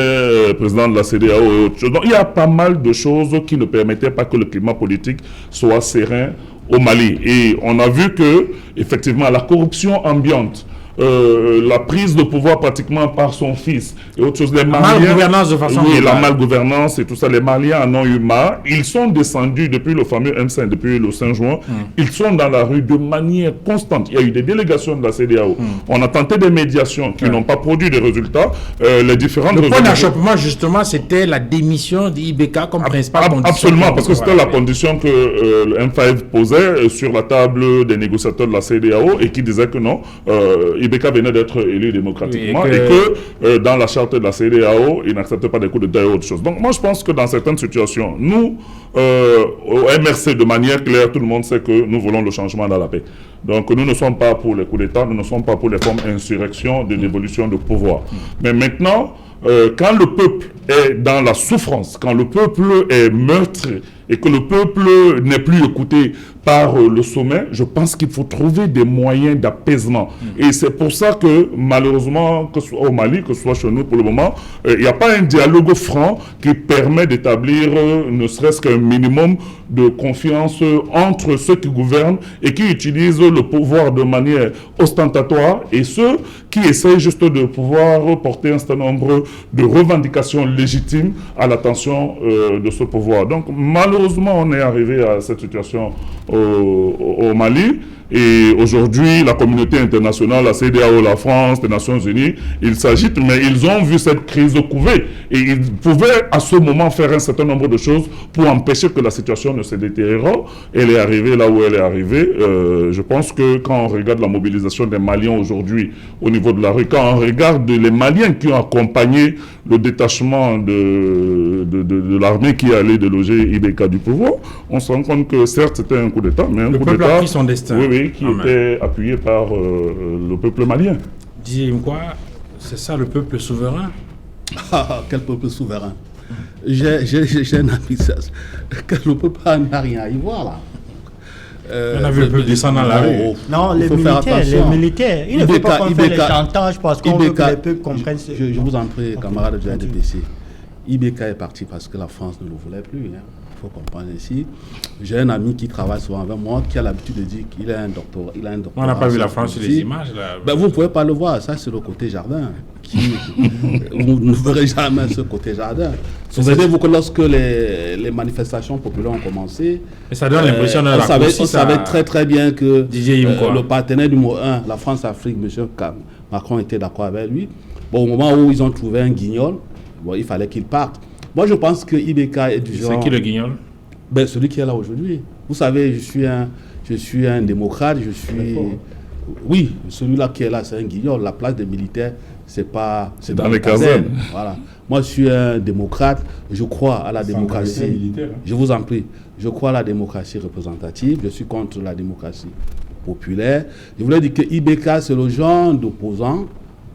président de la CEDEAO et autres choses. Donc il y a pas mal de choses qui ne permettaient pas que le climat politique soit serein au Mali. Et on a vu que, effectivement, la corruption ambiante, la prise de pouvoir pratiquement par son fils et autres choses. Les Maliens, malgouvernance de façon oui, la globale. malgouvernance et tout ça, les Maliens en ont eu marre. Ils sont descendus depuis le fameux M5, depuis le 5 juin. Ils sont dans la rue de manière constante. Il y a eu des délégations de la CEDEAO. On a tenté des médiations qui n'ont pas produit de résultats. Les différentes Le point d'achoppement, justement, c'était la démission d'IBK comme principale condition. Absolument, parce que c'était la condition que le M5 posait sur la table des négociateurs de la CEDEAO et qui disait que non, IBK venait d'être élu démocratiquement Oui, et que dans la charte de la CEDEAO, il n'acceptait pas des coups d'État et autres choses. Donc moi, je pense que dans certaines situations, nous, au MRC, de manière claire, tout le monde sait que nous voulons le changement dans la paix. Donc nous ne sommes pas pour les coups d'État, nous ne sommes pas pour les formes d'insurrection, de dévolution de pouvoir. Mais maintenant, quand le peuple est dans la souffrance, quand le peuple est meurtri et que le peuple n'est plus écouté par le sommet, je pense qu'il faut trouver des moyens d'apaisement. Et c'est pour ça que, malheureusement, que ce soit au Mali, que ce soit chez nous pour le moment, il n'y a pas un dialogue franc qui permet d'établir ne serait-ce qu'un minimum de confiance entre ceux qui gouvernent et qui utilisent le pouvoir de manière ostentatoire et ceux qui essayent juste de pouvoir porter un certain nombre de revendications légitimes à l'attention de ce pouvoir. Donc, malheureusement, on est arrivé à cette situation au Mali. Et aujourd'hui, la communauté internationale, la CEDEAO, la France, les Nations Unies, ils s'agitent, mais ils ont vu cette crise couver. Et ils pouvaient à ce moment faire un certain nombre de choses pour empêcher que la situation ne se détériore. Elle est arrivée là où elle est arrivée. Je pense que quand on regarde la mobilisation des Maliens aujourd'hui au niveau de la rue, quand on regarde les Maliens qui ont accompagné le détachement de l'armée qui allait déloger Ibeka du pouvoir, on se rend compte que certes c'était un coup d'État, mais un coup d'État... Le peuple a pris son destin. Oui, oui, qui était appuyé par le peuple malien. Dis-moi quoi, c'est ça le peuple souverain? Quel peuple souverain? J'ai un ami, le peuple n'a rien à y voir là. On a vu le peuple descendre dans la rue. Non, les militaires. Il ne faut pas qu'on fait les chantages parce qu'on veut que les peuples comprennent. Je vous en prie, camarades du RDPC. Ibeka est parti parce que la France ne le voulait plus. Il faut comprendre ici. J'ai un ami qui travaille souvent avec moi qui a l'habitude de dire qu'il a un doctorat. On n'a pas vu la France sur les images là. Ben, vous ne pouvez pas le voir. Ça, c'est le côté jardin. Vous ne verrez jamais ce côté jardin. Souvenez-vous que lorsque les manifestations populaires ont commencé, et ça donne l'impression d'un on savait très très bien que le partenaire numéro 1, la France-Afrique, M. Macron, était d'accord avec lui. Bon, au moment où ils ont trouvé un guignol, bon, il fallait qu'il parte. Moi, je pense que Ibeka est du genre... C'est qui le guignol? Ben, celui qui est là aujourd'hui. Vous savez, je suis un démocrate, Oui, celui-là qui est là, c'est un guignol. La place des militaires, c'est dans les casernes. Voilà. Moi, je suis un démocrate. Je crois à la démocratie. Je vous en prie. Je crois à la démocratie représentative. Je suis contre la démocratie populaire. Je voulais dire que Ibeka, c'est le genre d'opposant.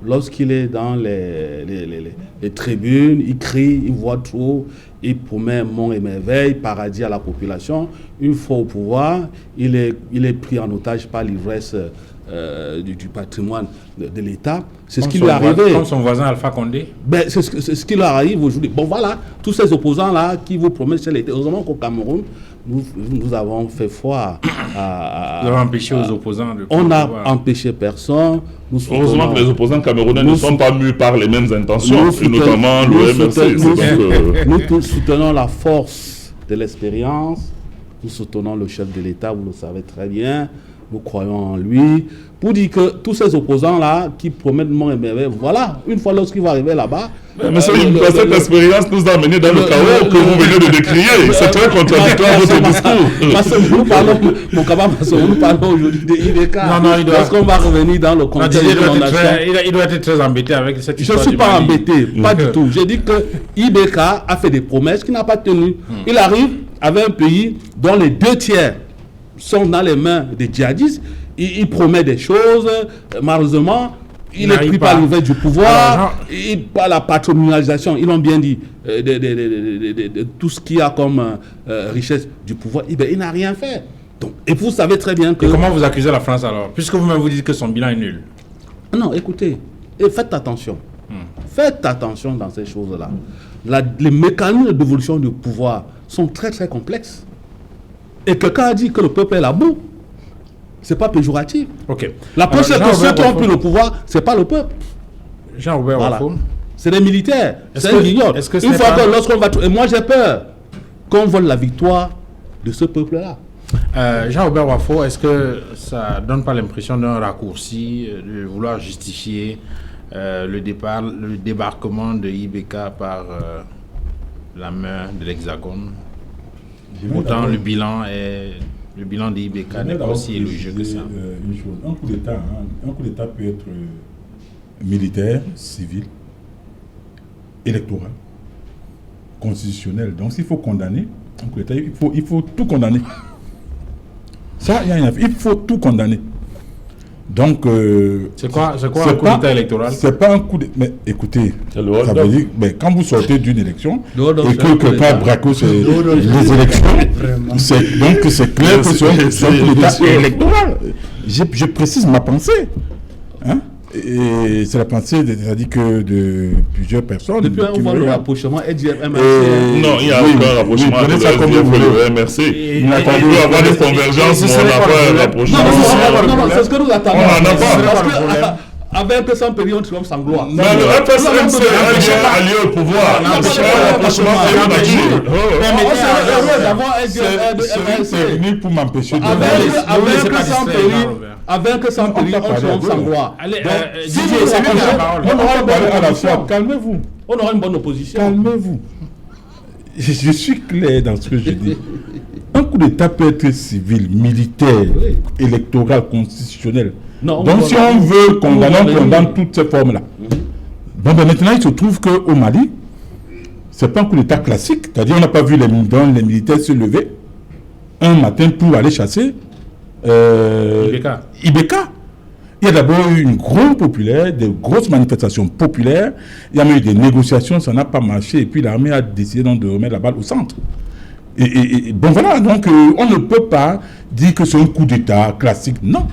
Lorsqu'il est dans les tribunes, il crie, il voit trop, il promet monts et merveilles, paradis à la population. Une fois au pouvoir, il est pris en otage par l'ivresse du patrimoine de l'État. C'est ce qui lui est arrivé. Comme son voisin Alpha Condé. Ben, c'est ce qui lui arrive aujourd'hui. Bon, voilà, tous ces opposants-là qui vous promettent chez l'État. Heureusement qu'au Cameroun, nous avons fait foi à... Nous avons empêché aux opposants de... On n'a empêché personne. Heureusement que les opposants camerounais ne sont pas mus par les mêmes intentions, notamment le MRC. Nous soutenons la force de l'expérience. Nous soutenons le chef de l'État, vous le savez très bien. Nous croyons en lui. Pour dire que tous ces opposants-là qui promettent mon MRV, voilà, une fois lorsqu'il va arriver là-bas... Mais cette expérience nous a mené dans le chaos que vous venez de décrier. C'est très contradictoire votre discours. Parce que nous parlons, mon camarade, nous parlons aujourd'hui de Ibeka. Non, lorsqu'on va revenir dans le contexte de il doit être très embêté avec cette histoire. Je ne suis pas embêté, pas du tout. J'ai dit que Ibeka a fait des promesses qu'il n'a pas tenues. Il arrive avec un pays dont les 2/3 sont dans les mains des djihadistes. Il promet des choses, malheureusement, il est pris par l'ouverture du pouvoir, par la patronalisation, ils l'ont bien dit, de tout ce qu'il y a comme richesse du pouvoir, il n'a rien fait. Donc, et vous savez très bien que... Et comment vous accusez la France alors? Puisque vous-même vous dites que son bilan est nul. Non, écoutez, faites attention. Faites attention dans ces choses-là. Les mécanismes d'évolution du pouvoir sont très très complexes. Et quelqu'un a dit que le peuple est la boue. C'est pas péjoratif. Ok. La preuve, c'est que ceux qui ont pris le pouvoir, c'est pas le peuple. Jean-Robert Wafo. C'est des militaires. C'est un guignol. Une fois que lorsqu'on va... Et moi, j'ai peur qu'on vole la victoire de ce peuple-là. Jean-Robert Wafo, est-ce que ça donne pas l'impression d'un raccourci, de vouloir justifier le débarquement de Ibeka par la main de l'Hexagone? Pourtant, le bilan d'Ibeka n'est pas aussi élogieux que ça. Une chose, un coup d'État peut être militaire, civil, électoral, constitutionnel. Donc s'il faut condamner un coup d'État, il faut tout condamner. Ça, il y a rien à faire. Il faut tout condamner. Donc, c'est quoi un coup d'État électoral? C'est pas un coup d'État. Mais écoutez, ça veut dire, mais quand vous sortez d'une élection et que quelqu'un braque les élections, donc c'est clair que c'est un coup d'État électoral. Je précise ma pensée. Hein? Et c'est la pensée, c'est-à-dire que de plusieurs personnes. Depuis on voit le rapprochement EDF-MRC. Non, il y a aucun rapprochement entre EDF et le MRC. Il peut y avoir des convergences, mais on n'a pas un rapprochement. Non, c'est ce que nous attendons. On n'en a pas. Parce que avec le sans-péri, on triomphe sans gloire. Mais le FSNC a lieu au pouvoir. C'est un rapprochement nature. On serait heureux d'avoir EDF-MRC. C'est venu pour m'empêcher de avec sans-péri, on triomphe sans gloire. Allez, Didier, c'est bien la parole. On aura une bonne à la opposition. fois. Calmez-vous. On aura une bonne opposition. Calmez-vous. Je suis clair dans ce que je dis. Un coup d'État peut être civil, militaire, électoral, constitutionnel. Non, donc si on veut condamner, on condamne toutes ces formes-là. Bon, ben maintenant, il se trouve qu'au Mali, ce n'est pas un coup d'État classique. C'est-à-dire on n'a pas vu les militaires se lever un matin pour aller chasser Ibeka. Il y a d'abord eu une grande populaire, des grosses manifestations populaires. Il y a eu des négociations, ça n'a pas marché. Et puis l'armée a décidé donc de remettre la balle au centre. Et bon voilà, donc on ne peut pas dire que c'est un coup d'État classique. Non.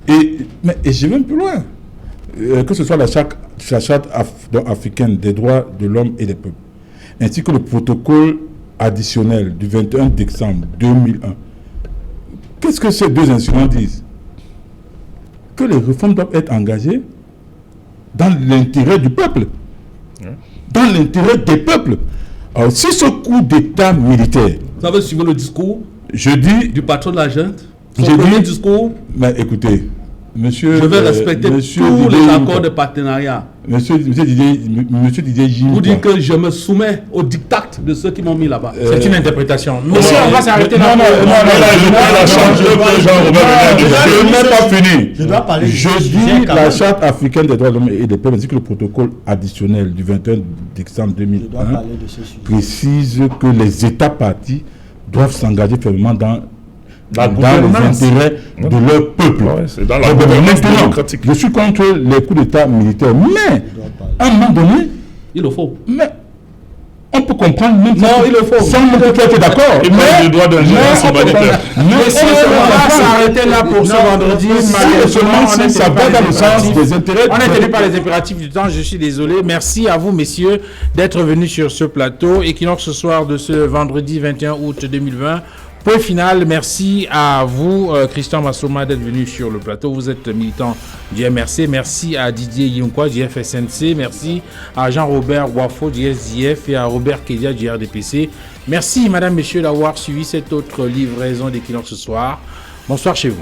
Et je vais même plus loin. Que ce soit la charte africaine des droits de l'homme et des peuples, ainsi que le protocole additionnel du 21 décembre 2001. Qu'est-ce que ces deux instruments disent? Que les réformes doivent être engagées dans l'intérêt du peuple, dans l'intérêt des peuples. Alors, si ce coup d'État militaire... Ça veut suivre le discours du patron de la junte. Son premier discours... Mais écoutez, monsieur... Je vais respecter tous les accords de partenariat. Monsieur Didier Jim. Vous dites que je me soumets au diktat de ceux qui m'ont mis là-bas. C'est une interprétation. Monsieur, on va s'arrêter là. Je n'ai pas fini. Je dois parler. Je dis la charte africaine des droits de l'homme et des peuples ainsi que le protocole additionnel du 21 décembre 2001 précise que les États partis doivent s'engager fermement dans les intérêts de leur peuple. C'est dans la gouvernance démocratique. Je suis contre les coups d'État militaires, mais à un moment donné, il le faut. Mais on peut comprendre même non, il le faut. Sans même que tu es d'accord. Il parle du droit d'ingérence humanitaire. Mais si on va s'arrêter là pour ce vendredi, malheureusement, ça va dans le sens des intérêts. On n'est tenu par les impératifs du temps, je suis désolé. Merci à vous, messieurs, d'être venus sur ce plateau. Equinox ce soir de ce vendredi 21 août 2020. Point final, merci à vous, Christian Massoma, d'être venu sur le plateau. Vous êtes militant du MRC. Merci à Didier Yonkwa du FSNC. Merci à Jean-Robert Wafo du SDF et à Robert Kedia du RDPC. Merci, madame, messieurs, d'avoir suivi cette autre livraison d'Equinox ce soir. Bonsoir chez vous.